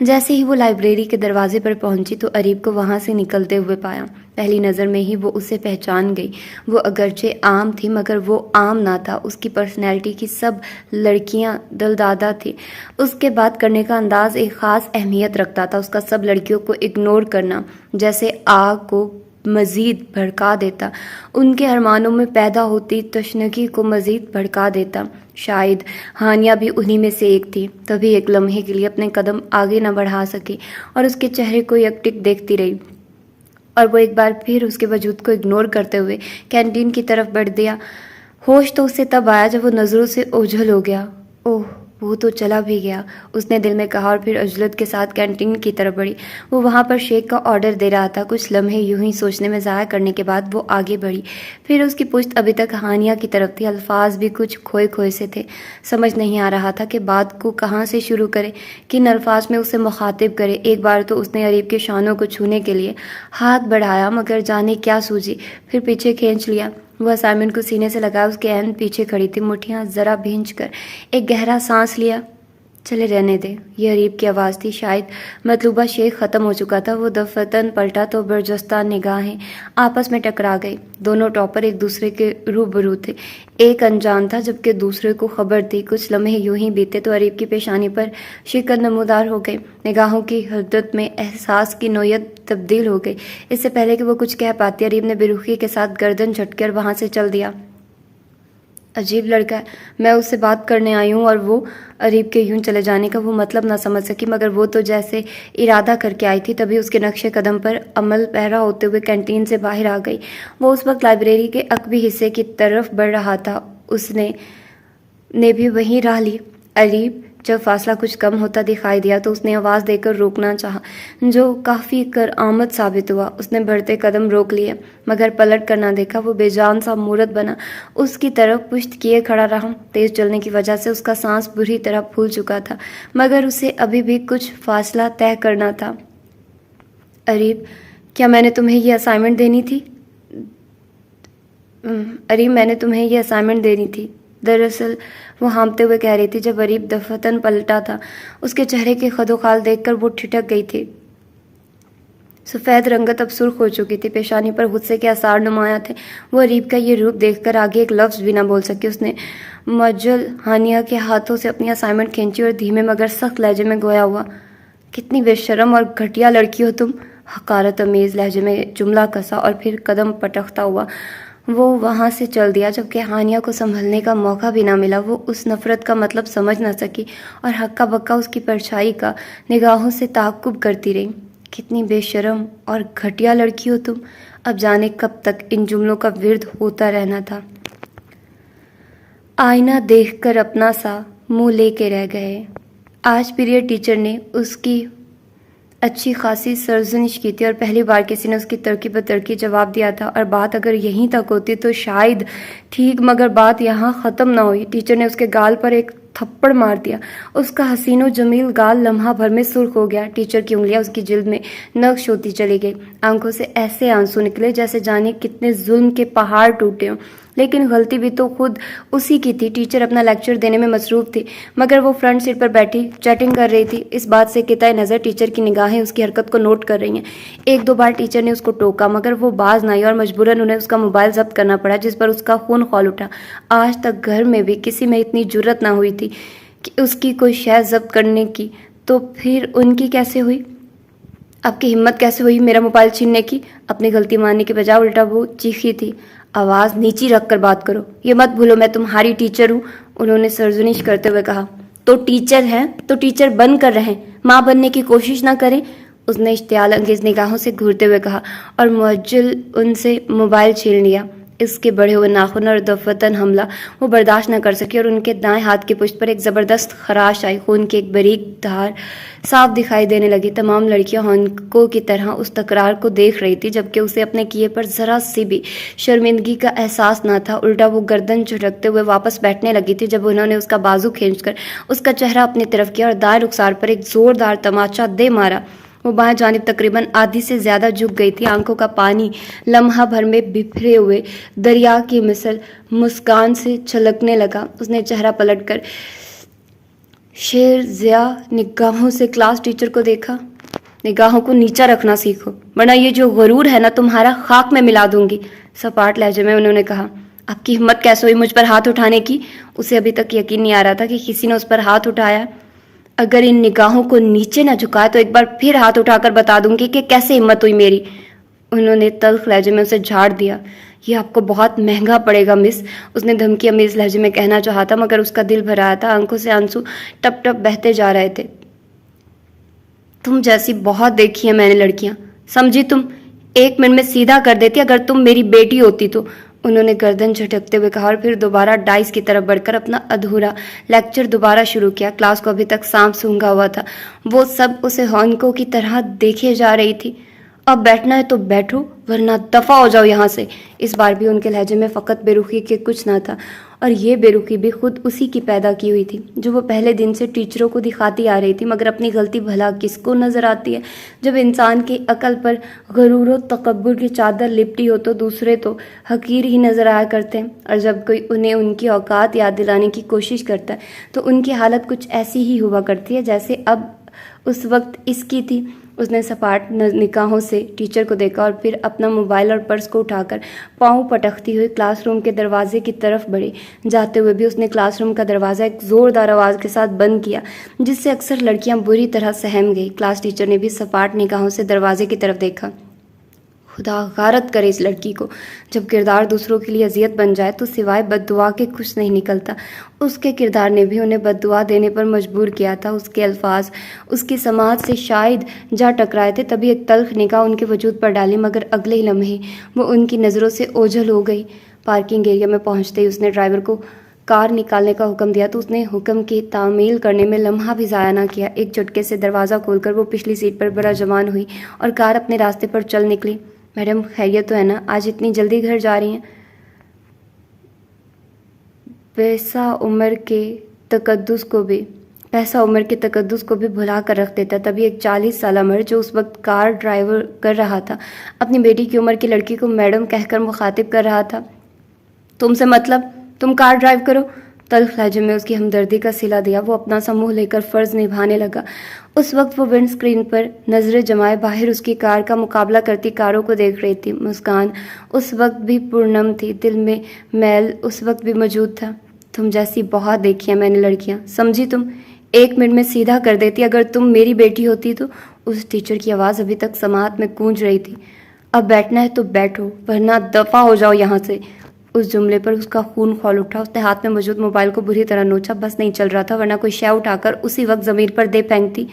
جیسے ہی وہ لائبریری کے دروازے پر پہنچی تو اریب کو وہاں سے نکلتے ہوئے پایا۔ پہلی نظر میں ہی وہ اسے پہچان گئی۔ وہ اگرچہ عام تھی مگر وہ عام نہ تھا، اس کی پرسنالٹی کی سب لڑکیاں دلدادہ تھیں۔ اس کے بات کرنے کا انداز ایک خاص اہمیت رکھتا تھا، اس کا سب لڑکیوں کو اگنور کرنا جیسے آگ کو مزید بھڑکا دیتا، ان کے ارمانوں میں پیدا ہوتی تشنگی کو مزید بھڑکا دیتا۔ شاید ہانیہ بھی انہی میں سے ایک تھی، تبھی ایک لمحے کے لیے اپنے قدم آگے نہ بڑھا سکی اور اس کے چہرے کو یکٹک دیکھتی رہی، اور وہ ایک بار پھر اس کے وجود کو اگنور کرتے ہوئے کینٹین کی طرف بڑھ دیا۔ ہوش تو اسے تب آیا جب وہ نظروں سے اوجھل ہو گیا۔ اوہ وہ تو چلا بھی گیا، اس نے دل میں کہا اور پھر عجلت کے ساتھ کینٹین کی طرف بڑھی۔ وہ وہاں پر شیک کا آرڈر دے رہا تھا۔ کچھ لمحے یوں ہی سوچنے میں ضائع کرنے کے بعد وہ آگے بڑھی، پھر اس کی پشت ابھی تک ہانیہ کی طرف تھی۔ الفاظ بھی کچھ کھوئے کھوئے سے تھے، سمجھ نہیں آ رہا تھا کہ بات کو کہاں سے شروع کرے، کن الفاظ میں اسے مخاطب کرے۔ ایک بار تو اس نے اریب کے شانوں کو چھونے کے لیے ہاتھ بڑھایا مگر جانے کیا سوجی، پھر پیچھے کھینچ لیا۔ وہ اسائنمنٹ کو سینے سے لگا اس کے عین پیچھے کھڑی تھی، مٹھیاں ذرا بھینچ کر ایک گہرا سانس لیا۔ چلے رہنے دے، یہ اریب کی آواز تھی۔ شاید مطلوبہ شیک ختم ہو چکا تھا۔ وہ دفتن پلٹا تو برجستہ نگاہیں آپس میں ٹکرا گئی۔ دونوں ٹاپر ایک دوسرے کے روبرو تھے، ایک انجان تھا جبکہ دوسرے کو خبر تھی۔ کچھ لمحے یوں ہی بیتے تو اریب کی پیشانی پر شکن نمودار ہو گئی، نگاہوں کی حدت میں احساس کی نوعیت تبدیل ہو گئی۔ اس سے پہلے کہ وہ کچھ کہہ پاتی، اریب نے بے رخی کے ساتھ گردن جھٹک کر وہاں سے چل دیا۔ عجیب لڑکا ہے، میں اس سے بات کرنے آئی ہوں، اور وہ اریب کے یوں چلے جانے کا وہ مطلب نہ سمجھ سکی، مگر وہ تو جیسے ارادہ کر کے آئی تھی۔ تبھی اس کے نقش قدم پر عمل پیرا ہوتے ہوئے کینٹین سے باہر آ گئی۔ وہ اس وقت لائبریری کے عقبی حصے کی طرف بڑھ رہا تھا، اس نے بھی وہیں راہ لی۔ اریب جب فاصلہ کچھ کم ہوتا دکھائی دیا تو اس نے آواز دے کر روکنا چاہا، جو کافی کارآمد ثابت ہوا۔ اس نے بڑھتے قدم روک لیے مگر پلٹ کر نہ دیکھا۔ وہ بے جان سا مورت بنا اس کی طرف پشت کیے کھڑا رہا۔ تیز چلنے کی وجہ سے اس کا سانس بری طرح پھول چکا تھا، مگر اسے ابھی بھی کچھ فاصلہ طے کرنا تھا۔ اریب، کیا میں نے تمہیں یہ اسائنمنٹ دینی تھی؟ اریب، میں نے تمہیں یہ اسائنمنٹ دینی تھی، دراصل وہ ہانپتے ہوئے کہہ رہی تھی۔ جب اریب دفتن پلٹا تھا، اس کے چہرے کے خد و خال دیکھ کر وہ ٹھٹک گئی تھی۔ سفید رنگت اب سرخ ہو چکی تھی، پیشانی پر غصے کے آثار نمایاں تھے۔ وہ اریب کا یہ روپ دیکھ کر آگے ایک لفظ بھی نہ بول سکی۔ اس نے معجل ہانیہ کے ہاتھوں سے اپنی اسائنمنٹ کھینچی اور دھیمے مگر سخت لہجے میں گویا ہوا، کتنی بے شرم اور گھٹیا لڑکی ہو تم۔ حقارت امیز لہجے میں جملہ کسا اور پھر قدم پٹکتا ہوا وہ وہاں سے چل دیا جبکہ ہانیہ کو سنبھلنے کا موقع بھی نہ ملا۔ وہ اس نفرت کا مطلب سمجھ نہ سکی اور ہکا بکا اس کی پرچھائی کا نگاہوں سے تعاقب کرتی رہی۔ کتنی بے شرم اور گھٹیا لڑکی ہو تم، اب جانے کب تک ان جملوں کا ورد ہوتا رہنا تھا۔ آئینہ دیکھ کر اپنا سا منہ لے کے رہ گئے۔ آج پیریڈ ٹیچر نے اس کی اچھی خاصی سرزنش کی تھی اور پہلی بار کسی نے اس کی ترقی پر ترقی جواب دیا تھا، اور بات اگر یہیں تک ہوتی تو شاید ٹھیک، مگر بات یہاں ختم نہ ہوئی۔ ٹیچر نے اس کے گال پر ایک تھپڑ مار دیا۔ اس کا حسین و جمیل گال لمحہ بھر میں سرخ ہو گیا۔ ٹیچر کی انگلیاں اس کی جلد میں نقش ہوتی چلی گئی۔ آنکھوں سے ایسے آنسو نکلے جیسے جانے کتنے ظلم کے پہاڑ ٹوٹے ہوں، لیکن غلطی بھی تو خود اسی کی تھی۔ ٹیچر اپنا لیکچر دینے میں مصروف تھی، مگر وہ فرنٹ سیٹ پر بیٹھی چیٹنگ کر رہی تھی۔ اس بات سے قطع نظر ٹیچر کی نگاہیں اس کی حرکت کو نوٹ کر رہی ہیں۔ ایک دو بار ٹیچر نے اس کو ٹوکا، مگر وہ باز نہ آئی اور مجبوراً انہیں اس کا موبائل ضبط کرنا پڑا، جس پر اس کا خون کھول اٹھا۔ آج تک گھر میں بھی کسی میں اتنی جرأت نہ ہوئی تھی کہ اس کی کوئی شے ضبط کرنے کی، تو پھر ان کی کیسے ہوئی؟ آپ کی ہمت کیسے ہوئی میرا موبائل چھیننے کی؟ اپنی غلطی ماننے کے بجائے الٹا وہ چیخی تھی۔ آواز نیچی رکھ کر بات کرو، یہ مت بھولو میں تمہاری ٹیچر ہوں، انہوں نے سرزنش کرتے ہوئے کہا۔ تو ٹیچر ہیں تو ٹیچر بن کر رہیں، ماں بننے کی کوشش نہ کریں، اس نے اشتعال انگیز نگاہوں سے گھورتے ہوئے کہا اور معجل ان سے موبائل چھین لیا۔ اس کے بڑھے ہوئے ناخن اور دفعتاً حملہ وہ برداشت نہ کر سکی اور ان کے دائیں ہاتھ کی پشت پر ایک زبردست خراش آئی۔ خون کی ایک باریک دھار صاف دکھائی دینے لگی۔ تمام لڑکیاں ہانکو کی طرح اس تکرار کو دیکھ رہی تھی، جبکہ اسے اپنے کیے پر ذرا سی بھی شرمندگی کا احساس نہ تھا۔ الٹا وہ گردن جھٹکتے ہوئے واپس بیٹھنے لگی تھی جب انہوں نے اس کا بازو کھینچ کر اس کا چہرہ اپنی طرف کیا اور دائیں رخسار پر ایک زوردار تماچا دے مارا۔ وہ بائیں جانب تقریباً آدھی سے زیادہ جھک گئی تھی۔ آنکھوں کا پانی لمحہ بھر میں بکھرے ہوئے دریا کی مثل مسکان سے چھلکنے لگا۔ اس نے چہرہ پلٹ کر شیر زیا نگاہوں سے کلاس ٹیچر کو دیکھا۔ نگاہوں کو نیچا رکھنا سیکھو، ورنہ یہ جو غرور ہے نا تمہارا، خاک میں ملا دوں گی، سپاٹ لہجے میں انہوں نے کہا۔ آپ کی ہمت کیسے ہوئی مجھ پر ہاتھ اٹھانے کی؟ اسے ابھی تک یقین نہیں آ رہا تھا کہ کسی نے اس پر ہاتھ اٹھایا۔ اگر ان نگاہوں کو نیچے نہ جھکائے تو ایک بار پھر ہاتھ اٹھا کر بتا دوں گی کہ کیسے ہمت ہوئی میری، انہوں نے تلخ لہجے میں اسے جھاڑ دیا۔ یہ آپ کو بہت مہنگا پڑے گا مس، اس نے دھمکی امیز لہجے میں کہنا چاہا تھا، مگر اس کا دل بھر آیا تھا۔ آنکھوں سے آنسو ٹپ ٹپ بہتے جا رہے تھے۔ تم جیسی بہت دیکھی ہیں میں نے لڑکیاں، سمجھی تم؟ 1 منٹ میں سیدھا کر دیتی اگر تم میری بیٹی ہوتی تو، انہوں نے گردن جھٹکتے ہوئے کہا اور پھر دوبارہ ڈائس کی طرف بڑھ کر اپنا ادھورا لیکچر دوبارہ شروع کیا۔ کلاس کو ابھی تک سانپ سونگھا ہوا تھا، وہ سب اسے ہانکو کی طرح دیکھے جا رہی تھی۔ اب بیٹھنا ہے تو بیٹھو ورنہ دفع ہو جاؤ یہاں سے۔ اس بار بھی ان کے لہجے میں فقط بے رخی کے کچھ نہ تھا، اور یہ بے رخی بھی خود اسی کی پیدا کی ہوئی تھی جو وہ پہلے دن سے ٹیچروں کو دکھاتی آ رہی تھی۔ مگر اپنی غلطی بھلا کس کو نظر آتی ہے؟ جب انسان کی عقل پر غرور و تکبر کی چادر لپٹی ہو تو دوسرے تو حقیر ہی نظر آیا کرتے ہیں، اور جب کوئی انہیں ان کی اوقات یاد دلانے کی کوشش کرتا ہے تو ان کی حالت کچھ ایسی ہی ہوا کرتی ہے جیسے اب اس وقت اس کی تھی۔ اس نے سپاٹ نگاہوں سے ٹیچر کو دیکھا اور پھر اپنا موبائل اور پرس کو اٹھا کر پاؤں پٹکتی ہوئی کلاس روم کے دروازے کی طرف بڑھی۔ جاتے ہوئے بھی اس نے کلاس روم کا دروازہ ایک زوردار آواز کے ساتھ بند کیا جس سے اکثر لڑکیاں بری طرح سہم گئی۔ کلاس ٹیچر نے بھی سپاٹ نگاہوں سے دروازے کی طرف دیکھا۔ خدا غارت کرے اس لڑکی کو، جب کردار دوسروں کے لیے اذیت بن جائے تو سوائے بد دعا کے کچھ نہیں نکلتا۔ اس کے کردار نے بھی انہیں بد دعا دینے پر مجبور کیا تھا۔ اس کے الفاظ اس کی سماعت سے شاید جا ٹکرائے تھے، تبھی ایک تلخ نگاہ ان کے وجود پر ڈالی، مگر اگلے ہی لمحے وہ ان کی نظروں سے اوجھل ہو گئی۔ پارکنگ ایریا میں پہنچتے ہی اس نے ڈرائیور کو کار نکالنے کا حکم دیا تو اس نے حکم کی تعمیل کرنے میں لمحہ بھی ضائع نہ کیا۔ ایک جھٹکے سے دروازہ کھول کر وہ پچھلی سیٹ پر بڑا جوان ہوئی اور کار اپنے راستے پر چل نکلی۔ میڈم خیریت تو ہے نا؟ آج اتنی جلدی گھر جا رہی ہیں؟ پیسہ عمر کے تقدس کو بھی بھلا کر رکھ دیتا۔ تبھی ایک 40 سالہ مرد جو اس وقت کار ڈرائیور کر رہا تھا اپنی بیٹی کی عمر کی لڑکی کو میڈم کہہ کر مخاطب کر رہا تھا۔ تم سے مطلب؟ تم کار ڈرائیو کرو، تلخ لہجے میں اس کی ہمدردی کا صلہ دیا۔ وہ اپنا سا منہ لے کر فرض نبھانے لگا۔ اس وقت وہ ونڈ اسکرین پر نظریں جمائے باہر اس کی کار کا مقابلہ کرتی کاروں کو دیکھ رہی تھی۔ مسکان اس وقت بھی پرنم تھی، دل میں میل اس وقت بھی موجود تھا۔ تم جیسی بہت دیکھی ہیں میں نے لڑکیاں، سمجھی تم؟ 1 منٹ میں سیدھا کر دیتی اگر تم میری بیٹی ہوتی تو، اس ٹیچر کی آواز ابھی تک سماعت میں گونج رہی تھی۔ اب بیٹھنا ہے تو بیٹھو ورنہ دفع ہو جاؤ یہاں سے، اس جملے پر اس کا خون کھول اٹھا. اس نے ہاتھ میں موجود موبائل کو بری طرح نوچا. بس نہیں چل رہا تھا ورنہ کوئی شے اٹھا کر اسی وقت زمین پر دے پھینکتی.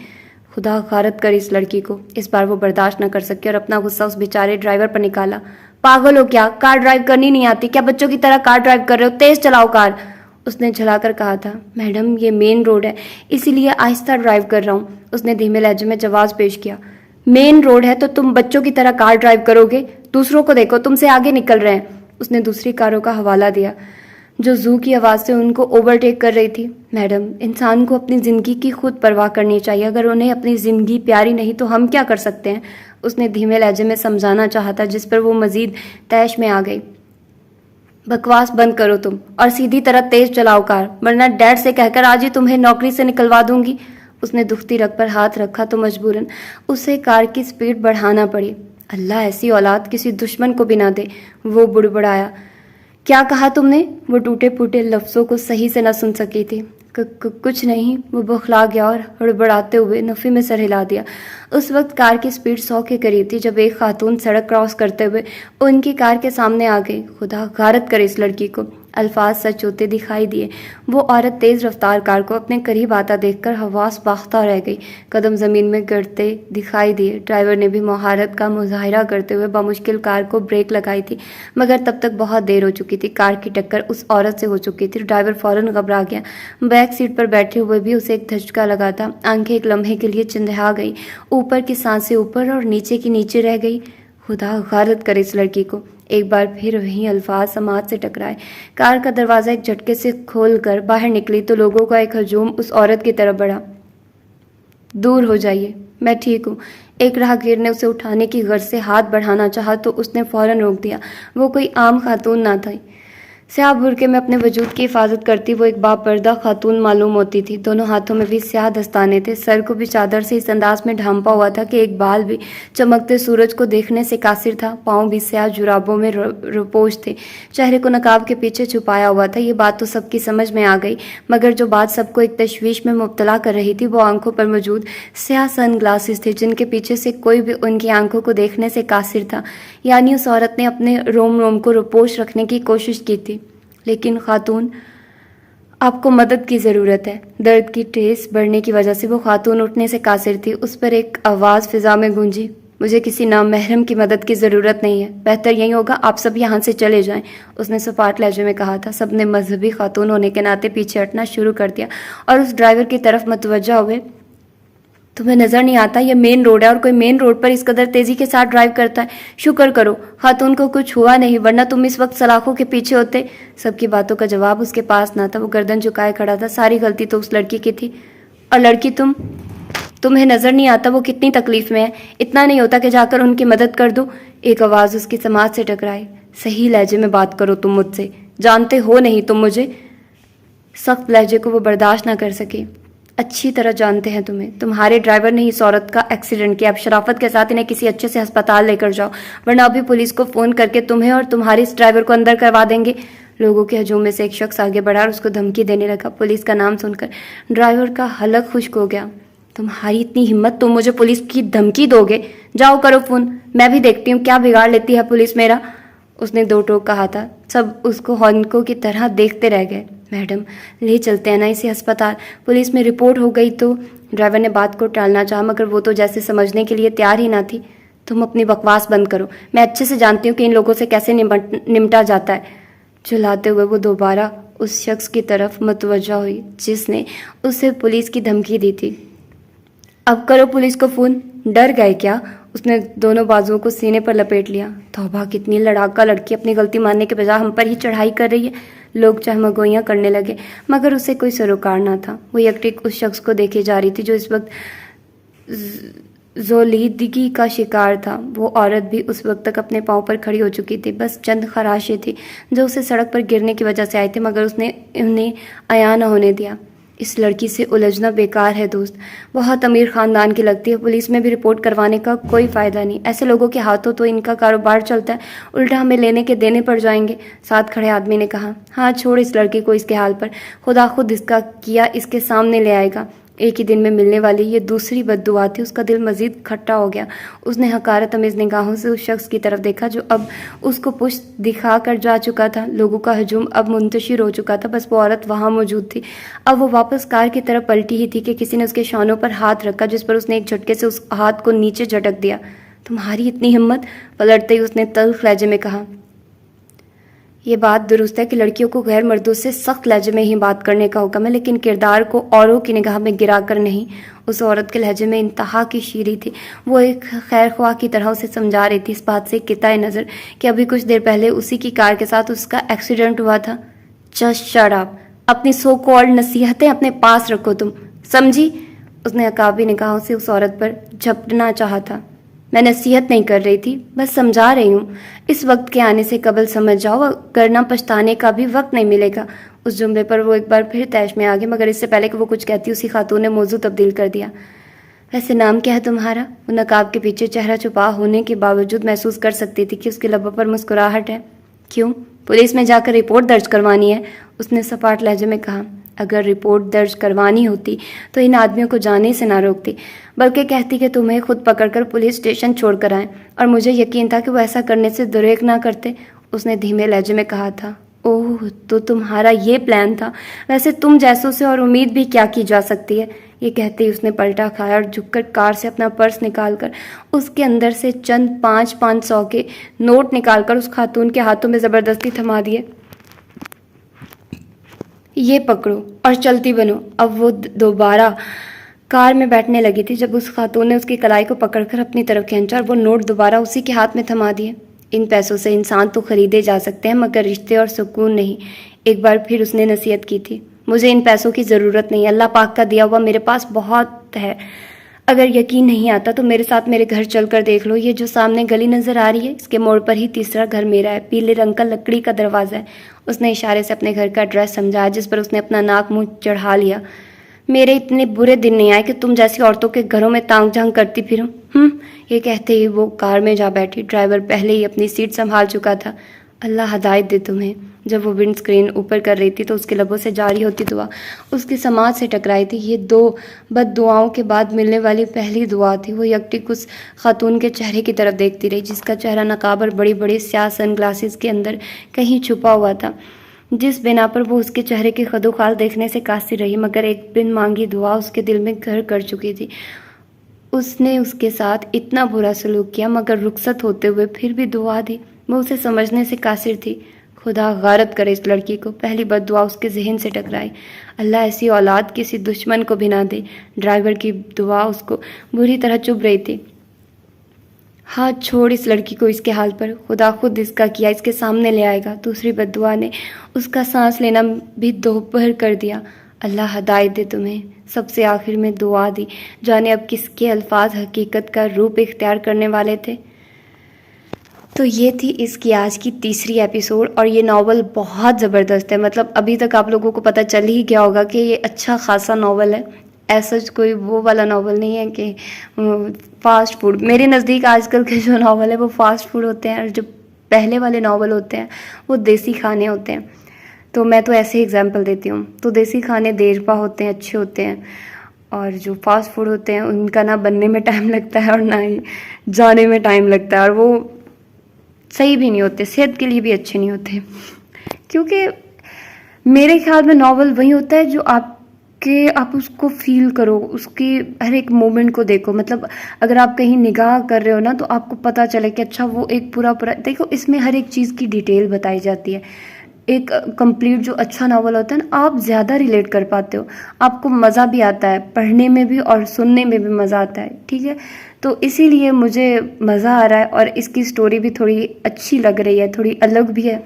خدا غارت کر اس لڑکی کو. اس بار وہ برداشت نہ کر سکی اور اپنا غصہ اس بیچارے ڈرائیور پر نکالا. پاگل ہو کیا؟ کار ڈرائیو کرنی نہیں آتی کیا؟ بچوں کی طرح کار ڈرائیو کر رہے ہو؟ تیز چلاؤ کار. اس نے جھلا کر کہا تھا. میڈم یہ مین روڈ ہے اسی لیے آہستہ ڈرائیو کر رہا ہوں. اس نے دھیمے لہجے میں جواز پیش کیا. مین روڈ ہے تو تم بچوں کی طرح کار ڈرائیو کرو گے؟ دوسروں کو دیکھو تم سے آگے نکل رہے ہیں. اس نے دوسری کاروں کا حوالہ دیا جو زو کی آواز سے ان کو اوورٹیک کر رہی تھی. میڈم انسان کو اپنی زندگی کی خود پرواہ کرنی چاہیے. اگر انہیں اپنی زندگی پیاری نہیں تو ہم کیا کر سکتے ہیں؟ اس نے دھیمے لہجے میں سمجھانا چاہا تھا جس پر وہ مزید طیش میں آ گئی. بکواس بند کرو تم اور سیدھی طرح تیز چلاؤ کار ورنہ ڈیڈ سے کہہ کر آج ہی تمہیں نوکری سے نکلوا دوں گی. اس نے دکھتی رگ پر ہاتھ رکھا تو مجبوراً اسے کار کی سپیڈ بڑھانا پڑی. اللہ ایسی اولاد کسی دشمن کو بھی نہ دے. وہ بڑبڑایا. کیا کہا تم نے؟ وہ ٹوٹے پھوٹے لفظوں کو صحیح سے نہ سن سکی تھی. کچھ نہیں. وہ بخلا گیا اور ہڑبڑاتے ہوئے نفی میں سر ہلا دیا. اس وقت کار کی سپیڈ 100 کے قریب تھی جب ایک خاتون سڑک کراس کرتے ہوئے ان کی کار کے سامنے آ گئی. خدا غارت کرے اس لڑکی کو. الفاظ سچ ہوتے دکھائی دیے. وہ عورت تیز رفتار کار کو اپنے قریب آتا دیکھ کر حواس باختہ رہ گئی. قدم زمین میں گڑتے دکھائی دیے. ڈرائیور نے بھی مہارت کا مظاہرہ کرتے ہوئے بمشکل کار کو بریک لگائی تھی مگر تب تک بہت دیر ہو چکی تھی. کار کی ٹکر اس عورت سے ہو چکی تھی. ڈرائیور فوراً گھبرا گیا. بیک سیٹ پر بیٹھے ہوئے بھی اسے ایک دھچکا لگا تھا. آنکھیں ایک لمحے کے لیے چندھا گئی. اوپر کی سانسیں اوپر اور نیچے کی نیچے رہ گئی. خدا غارت کرے اس لڑکی کو. ایک بار پھر وہی الفاظ سماعت سے ٹکرائے. کار کا دروازہ ایک جھٹکے سے کھول کر باہر نکلی تو لوگوں کا ایک ہجوم اس عورت کی طرف بڑھا. دور ہو جائیے میں ٹھیک ہوں. ایک راہگیر نے اسے اٹھانے کی غرض سے ہاتھ بڑھانا چاہا تو اس نے فوراً روک دیا. وہ کوئی عام خاتون نہ تھی. سیاہ برقعے میں اپنے وجود کی حفاظت کرتی وہ ایک باپردہ خاتون معلوم ہوتی تھی. دونوں ہاتھوں میں بھی سیاہ دستانے تھے. سر کو بھی چادر سے اس انداز میں ڈھانپا ہوا تھا کہ ایک بال بھی چمکتے سورج کو دیکھنے سے قاصر تھا. پاؤں بھی سیاہ جرابوں میں روپوش تھے. چہرے کو نقاب کے پیچھے چھپایا ہوا تھا. یہ بات تو سب کی سمجھ میں آ گئی مگر جو بات سب کو ایک تشویش میں مبتلا کر رہی تھی وہ آنکھوں پر موجود سیاہ سن گلاسز تھے جن کے پیچھے سے کوئی بھی ان کی آنکھوں کو دیکھنے سے قاصر تھا. یعنی اس عورت نے اپنے روم روم کو روپوش رکھنے کی کوشش کی تھی. لیکن خاتون آپ کو مدد کی ضرورت ہے. درد کی ٹھیس بڑھنے کی وجہ سے وہ خاتون اٹھنے سے قاصر تھی. اس پر ایک آواز فضا میں گونجی. مجھے کسی نامحرم کی مدد کی ضرورت نہیں ہے. بہتر یہی ہوگا آپ سب یہاں سے چلے جائیں. اس نے سپاٹ لہجے میں کہا تھا. سب نے مذہبی خاتون ہونے کے ناطے پیچھے ہٹنا شروع کر دیا اور اس ڈرائیور کی طرف متوجہ ہوئے. تمہیں نظر نہیں آتا یہ مین روڈ ہے اور کوئی مین روڈ پر اس قدر تیزی کے ساتھ ڈرائیو کرتا ہے؟ شکر کرو خاتون کو کچھ ہوا نہیں ورنہ تم اس وقت سلاخوں کے پیچھے ہوتے. سب کی باتوں کا جواب اس کے پاس نہ تھا. وہ گردن جھکائے کھڑا تھا. ساری غلطی تو اس لڑکی کی تھی. اور لڑکی تمہیں نظر نہیں آتا وہ کتنی تکلیف میں ہے؟ اتنا نہیں ہوتا کہ جا کر ان کی مدد کر دو؟ ایک آواز اس کی سماعت سے ٹکرائی. صحیح لہجے میں بات کرو تم مجھ سے. جانتے ہو نہیں تم مجھے؟ سخت لہجے کو وہ برداشت نہ کر سکی. اچھی طرح جانتے ہیں تمہیں. تمہارے ڈرائیور نے اس عورت کا ایکسیڈنٹ کیا. اب شرافت کے ساتھ انہیں کسی اچھے سے ہسپتال لے کر جاؤ ورنہ ابھی پولیس کو فون کر کے تمہیں اور تمہارے اس ڈرائیور کو اندر کروا دیں گے. لوگوں کے ہجوم میں سے ایک شخص آگے بڑھا اور اس کو دھمکی دینے لگا. پولیس کا نام سن کر ڈرائیور کا حلق خشک ہو گیا. تمہاری اتنی ہمت تم مجھے پولیس کی دھمکی دو گے؟ جاؤ کرو فون. میں بھی دیکھتی ہوں کیا بگاڑ لیتی ہے پولیس میرا. اس نے دو ٹوک کہا تھا. سب اس کو ہونکوں کی طرح دیکھتے رہ گئے. میڈم لے چلتے ہیں نا اسے ہسپتال. پولیس میں رپورٹ ہو گئی تو. ڈرائیور نے بات کو ٹالنا چاہا مگر وہ تو جیسے سمجھنے کے لیے تیار ہی نہ تھی. تم اپنی بکواس بند کرو. میں اچھے سے جانتی ہوں کہ ان لوگوں سے کیسے نمٹا جاتا ہے. چلاتے ہوئے وہ دوبارہ اس شخص کی طرف متوجہ ہوئی جس نے اسے پولیس کی دھمکی دی تھی. اب کرو پولیس کو فون. ڈر گئے کیا؟ اس نے دونوں بازوؤں کو سینے پر لپیٹ لیا. توبہ کتنی لڑاکا لڑکی اپنی غلطی ماننے کے بجائے ہم پر ہی چڑھائی کر رہی ہے. لوگ چہمگوئیاں کرنے لگے مگر اسے کوئی سروکار نہ تھا. وہ یکٹک اس شخص کو دیکھے جا رہی تھی جو اس وقت زولیدگی کا شکار تھا. وہ عورت بھی اس وقت تک اپنے پاؤں پر کھڑی ہو چکی تھی. بس چند خراشیں تھیں جو اسے سڑک پر گرنے کی وجہ سے آئی تھے مگر اس نے انہیں عیاں نہ ہونے دیا. اس لڑکی سے الجھنا بیکار ہے دوست. بہت امیر خاندان کی لگتی ہے. پولیس میں بھی رپورٹ کروانے کا کوئی فائدہ نہیں. ایسے لوگوں کے ہاتھوں تو ان کا کاروبار چلتا ہے. الٹا ہمیں لینے کے دینے پڑ جائیں گے. ساتھ کھڑے آدمی نے کہا. ہاں چھوڑ اس لڑکی کو اس کے حال پر. خدا خود اس کا کیا اس کے سامنے لے آئے گا. ایک ہی دن میں ملنے والی یہ دوسری بد دعا تھی۔ اس کا دل مزید کھٹا ہو گیا۔ اس نے حقارت آمیز نگاہوں سے اس شخص کی طرف دیکھا جو اب اس کو پشت دکھا کر جا چکا تھا۔ لوگوں کا ہجوم اب منتشر ہو چکا تھا، بس وہ عورت وہاں موجود تھی۔ اب وہ واپس کار کی طرف پلٹی ہی تھی کہ کسی نے اس کے شانوں پر ہاتھ رکھا، جس پر اس نے ایک جھٹکے سے اس ہاتھ کو نیچے جھٹک دیا۔ تمہاری اتنی ہمت! پلٹتے ہی اس نے تلخ لہجے میں کہا۔ یہ بات درست ہے کہ لڑکیوں کو غیر مردوں سے سخت لہجے میں ہی بات کرنے کا حکم ہے، لیکن کردار کو اوروں کی نگاہ میں گرا کر نہیں۔ اس عورت کے لہجے میں انتہا کی شیریں تھی۔ وہ ایک خیر خواہ کی طرح اسے سمجھا رہی تھی، اس بات سے قطع نظر کہ ابھی کچھ دیر پہلے اسی کی کار کے ساتھ اس کا ایکسیڈنٹ ہوا تھا۔ Just shut up! اپنی سو کالڈ نصیحتیں اپنے پاس رکھو تم، سمجھی؟ اس نے عقابی نگاہوں سے اس عورت پر جھپٹنا چاہا تھا۔ میں نصیحت نہیں کر رہی تھی، بس سمجھا رہی ہوں۔ اس وقت کے آنے سے قبل سمجھ جاؤ، ورنہ پچھتانے کا بھی وقت نہیں ملے گا۔ اس جملے پر وہ ایک بار پھر طیش میں آ گئی، مگر اس سے پہلے کہ وہ کچھ کہتی اسی خاتون نے موضوع تبدیل کر دیا۔ ویسے نام کیا ہے تمہارا؟ وہ نقاب کے پیچھے چہرہ چھپا ہونے کے باوجود محسوس کر سکتی تھی کہ اس کے لبوں پر مسکراہٹ ہے۔ کیوں؟ پولیس میں جا کر رپورٹ درج کروانی ہے، اس نے سپاٹ لہجے میں کہا۔ اگر رپورٹ درج کروانی ہوتی تو ان آدمیوں کو جانے سے نہ روکتی، بلکہ کہتی کہ تمہیں خود پکڑ کر پولیس اسٹیشن چھوڑ کر آئیں، اور مجھے یقین تھا کہ وہ ایسا کرنے سے دریغ نہ کرتے، اس نے دھیمے لہجے میں کہا تھا۔ اوہ، تو تمہارا یہ پلان تھا؟ ویسے تم جیسوں سے اور امید بھی کیا کی جا سکتی ہے؟ یہ کہتے ہی اس نے پلٹا کھایا اور جھک کر کار سے اپنا پرس نکال کر اس کے اندر سے چند 500 کے نوٹ نکال کر اس خاتون کے ہاتھوں میں زبردستی تھما دیے۔ یہ پکڑو اور چلتی بنو۔ اب وہ دوبارہ کار میں بیٹھنے لگی تھی جب اس خاتون نے اس کی کلائی کو پکڑ کر اپنی طرف کھینچا اور وہ نوٹ دوبارہ اسی کے ہاتھ میں تھما دیے۔ ان پیسوں سے انسان تو خریدے جا سکتے ہیں، مگر رشتے اور سکون نہیں۔ ایک بار پھر اس نے نصیحت کی تھی۔ مجھے ان پیسوں کی ضرورت نہیں، اللہ پاک کا دیا ہوا میرے پاس بہت ہے۔ اگر یقین نہیں آتا تو میرے ساتھ میرے گھر چل کر دیکھ لو۔ یہ جو سامنے گلی نظر آ رہی ہے، اس کے موڑ پر ہی تیسرا گھر میرا ہے۔ پیلے رنگ کا لکڑی کا دروازہ ہے۔ اس نے اشارے سے اپنے گھر کا ایڈریس سمجھایا، جس پر اس نے اپنا ناک منہ چڑھا لیا۔ میرے اتنے برے دن نہیں آئے کہ تم جیسی عورتوں کے گھروں میں تانگ جھانگ کرتی پھروں۔ یہ کہتے ہی وہ کار میں جا بیٹھی۔ ڈرائیور پہلے ہی اپنی سیٹ سنبھال چکا تھا۔ اللہ ہدایت دے تمہیں۔ جب وہ ونڈ اسکرین اوپر کر رہی تھی تو اس کے لبوں سے جاری ہوتی دعا اس کی سماعت سے ٹکرائی تھی۔ یہ 2 بد دعاؤں کے بعد ملنے والی پہلی دعا تھی۔ وہ یکٹک اس خاتون کے چہرے کی طرف دیکھتی رہی، جس کا چہرہ نقاب اور بڑی بڑی سیاہ سن گلاسز کے اندر کہیں چھپا ہوا تھا، جس بنا پر وہ اس کے چہرے کی خد و خال دیکھنے سے قاصر رہی، مگر ایک بن مانگی دعا اس کے دل میں گھر کر چکی تھی۔ اس نے اس کے ساتھ اتنا برا سلوک کیا، مگر رخصت ہوتے ہوئے پھر بھی دعا دی۔ وہ اسے سمجھنے سے قاصر تھی۔ خدا غارت کرے اس لڑکی کو۔ پہلی بد دعا اس کے ذہن سے ٹکرائی۔ اللہ ایسی اولاد کسی دشمن کو بھی نہ دے۔ ڈرائیور کی دعا اس کو بری طرح چبھ رہی تھی۔ ہاتھ چھوڑ اس لڑکی کو اس کے حال پر، خدا خود اس کا کیا اس کے سامنے لے آئے گا۔ دوسری بد دعا نے اس کا سانس لینا بھی دوپہر کر دیا۔ اللہ ہدایت دے تمہیں۔ سب سے آخر میں دعا دی، جانے اب کس کے الفاظ حقیقت کا روپ اختیار کرنے والے تھے۔ تو یہ تھی اس کی آج کی تیسری ایپیسوڈ، اور یہ ناول بہت زبردست ہے۔ مطلب ابھی تک آپ لوگوں کو پتہ چل ہی گیا ہوگا کہ یہ اچھا خاصا ناول ہے۔ ایسا کوئی وہ والا ناول نہیں ہے کہ فاسٹ فوڈ۔ میرے نزدیک آج کل کے جو ناول ہے وہ فاسٹ فوڈ ہوتے ہیں، اور جو پہلے والے ناول ہوتے ہیں وہ دیسی کھانے ہوتے ہیں۔ تو میں تو ایسے ہی اگزامپل دیتی ہوں۔ تو دیسی کھانے دیرپا ہوتے ہیں، اچھے ہوتے ہیں، اور جو فاسٹ فوڈ ہوتے ہیں ان کا نہ بننے میں ٹائم لگتا ہے اور نہ ہی جانے میں ٹائم لگتا ہے، اور وہ صحیح بھی نہیں ہوتے، صحت کے لیے بھی اچھے نہیں ہوتے۔ کیونکہ میرے خیال میں ناول وہی ہوتا ہے جو آپ اس کو فیل کرو، اس کی ہر ایک مومنٹ کو دیکھو۔ مطلب اگر آپ کہیں نگاہ کر رہے ہو نا تو آپ کو پتہ چلے کہ اچھا وہ ایک پورا دیکھو، اس میں ہر ایک چیز کی ڈیٹیل بتائی جاتی ہے۔ ایک کمپلیٹ جو اچھا ناول ہوتا ہے نا، آپ زیادہ ریلیٹ کر پاتے ہو، آپ کو مزہ بھی آتا ہے پڑھنے میں بھی اور سننے میں بھی مزہ آتا ہے، ٹھیک ہے؟ تو اسی لیے مجھے مزہ آ رہا ہے، اور اس کی سٹوری بھی تھوڑی اچھی لگ رہی ہے، تھوڑی الگ بھی ہے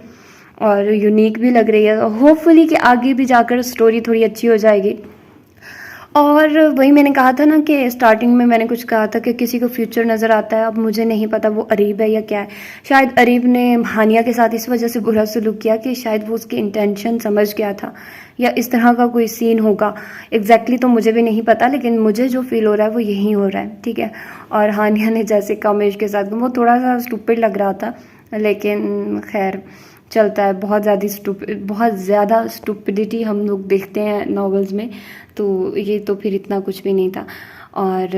اور یونیک بھی لگ رہی ہے۔ ہوپ فلی کہ آگے بھی جا کر سٹوری تھوڑی اچھی ہو جائے گی۔ اور وہی میں نے کہا تھا نا کہ اسٹارٹنگ میں نے کچھ کہا تھا کہ کسی کو فیوچر نظر آتا ہے۔ اب مجھے نہیں پتا وہ اریب ہے یا کیا ہے۔ شاید اریب نے ہانیہ کے ساتھ اس وجہ سے برا سلوک کیا کہ شاید وہ اس کی انٹینشن سمجھ گیا تھا، یا اس طرح کا کوئی سین ہوگا۔ ایگزیکٹلی تو مجھے بھی نہیں پتا، لیکن مجھے جو فیل ہو رہا ہے وہ یہی ہو رہا ہے، ٹھیک ہے؟ اور ہانیہ نے جیسے کامیش کے ساتھ وہ تھوڑا سا اسٹوپڈ لگ رہا تھا، لیکن خیر چلتا ہے. بہت زیادہ اسٹوپڈیٹی ہم لوگ دیکھتے ہیں ناولز میں، تو یہ تو پھر اتنا کچھ بھی نہیں تھا. اور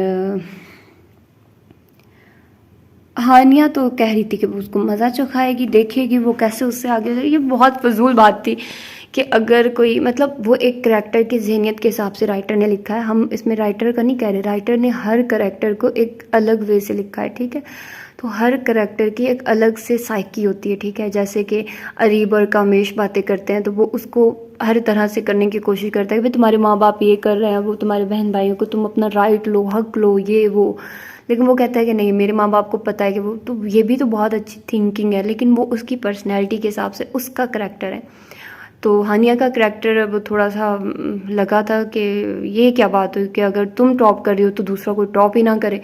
ہانیہ تو کہہ رہی تھی کہ وہ اس کو مزہ چکھائے گی، دیکھے گی وہ کیسے اس سے آگے جائے. یہ بہت فضول بات تھی کہ اگر کوئی مطلب وہ ایک کریکٹر کی ذہنیت کے حساب سے رائٹر نے لکھا ہے. ہم اس میں رائٹر کا نہیں کہہ رہے، رائٹر نے ہر کریکٹر کو ایک الگ وے سے لکھا ہے، ٹھیک ہے. تو ہر کریکٹر کی ایک الگ سے سائیکی ہوتی ہے، ٹھیک ہے. جیسے کہ اریب اور کامیش باتیں کرتے ہیں تو وہ اس کو ہر طرح سے کرنے کی کوشش کرتا ہے کہ بھائی تمہارے ماں باپ یہ کر رہے ہیں، وہ تمہارے بہن بھائیوں کو تم اپنا رائٹ لو، حق لو، یہ وہ. لیکن وہ کہتا ہے کہ نہیں، میرے ماں باپ کو پتہ ہے کہ وہ تو، یہ بھی تو بہت اچھی تھنکنگ ہے، لیکن وہ اس کی پرسنالٹی کے حساب سے اس کا کریکٹر ہے. تو ہانیہ کا کریکٹر وہ تھوڑا سا لگا تھا کہ یہ کیا بات ہوئی کہ اگر تم ٹاپ کر رہی ہو تو دوسرا کوئی ٹاپ ہی نہ کرے.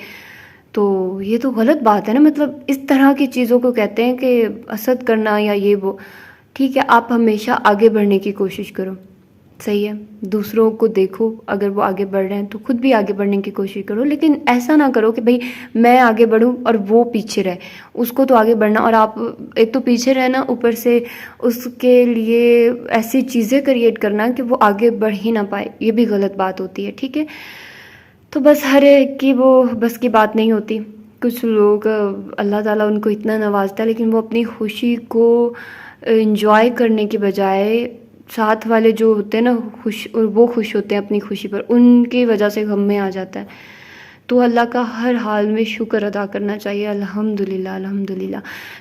تو یہ تو غلط بات ہے نا. مطلب اس طرح کی چیزوں کو کہتے ہیں کہ حسد کرنا یا یہ وہ. ٹھیک ہے، آپ ہمیشہ آگے بڑھنے کی کوشش کرو، صحیح ہے. دوسروں کو دیکھو، اگر وہ آگے بڑھ رہے ہیں تو خود بھی آگے بڑھنے کی کوشش کرو. لیکن ایسا نہ کرو کہ بھئی میں آگے بڑھوں اور وہ پیچھے رہے. اس کو تو آگے بڑھنا، اور آپ ایک تو پیچھے رہنا، اوپر سے اس کے لیے ایسی چیزیں کریٹ کرنا کہ وہ آگے بڑھ ہی نہ پائے. یہ بھی غلط بات ہوتی ہے، ٹھیک ہے. تو بس ہر ایک کی وہ بس کی بات نہیں ہوتی. کچھ لوگ اللہ تعالیٰ ان کو اتنا نوازتا ہے، لیکن وہ اپنی خوشی کو انجوائے کرنے کے بجائے ساتھ والے جو ہوتے ہیں نا وہ خوش ہوتے ہیں اپنی خوشی پر، ان کی وجہ سے غم میں آ جاتا ہے. تو اللہ کا ہر حال میں شکر ادا کرنا چاہیے. الحمدللہ الحمدللہ.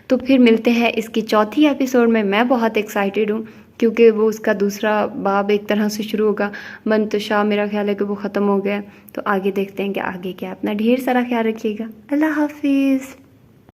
تو پھر ملتے ہیں اس کی چوتھی ایپیسوڈ میں. میں بہت ایکسائٹیڈ ہوں کیونکہ وہ اس کا دوسرا باب ایک طرح سے شروع ہوگا. منتشا میرا خیال ہے کہ وہ ختم ہو گیا. تو آگے دیکھتے ہیں کہ آگے کیا. اپنا ڈھیر سارا خیال رکھیے گا. اللہ حافظ.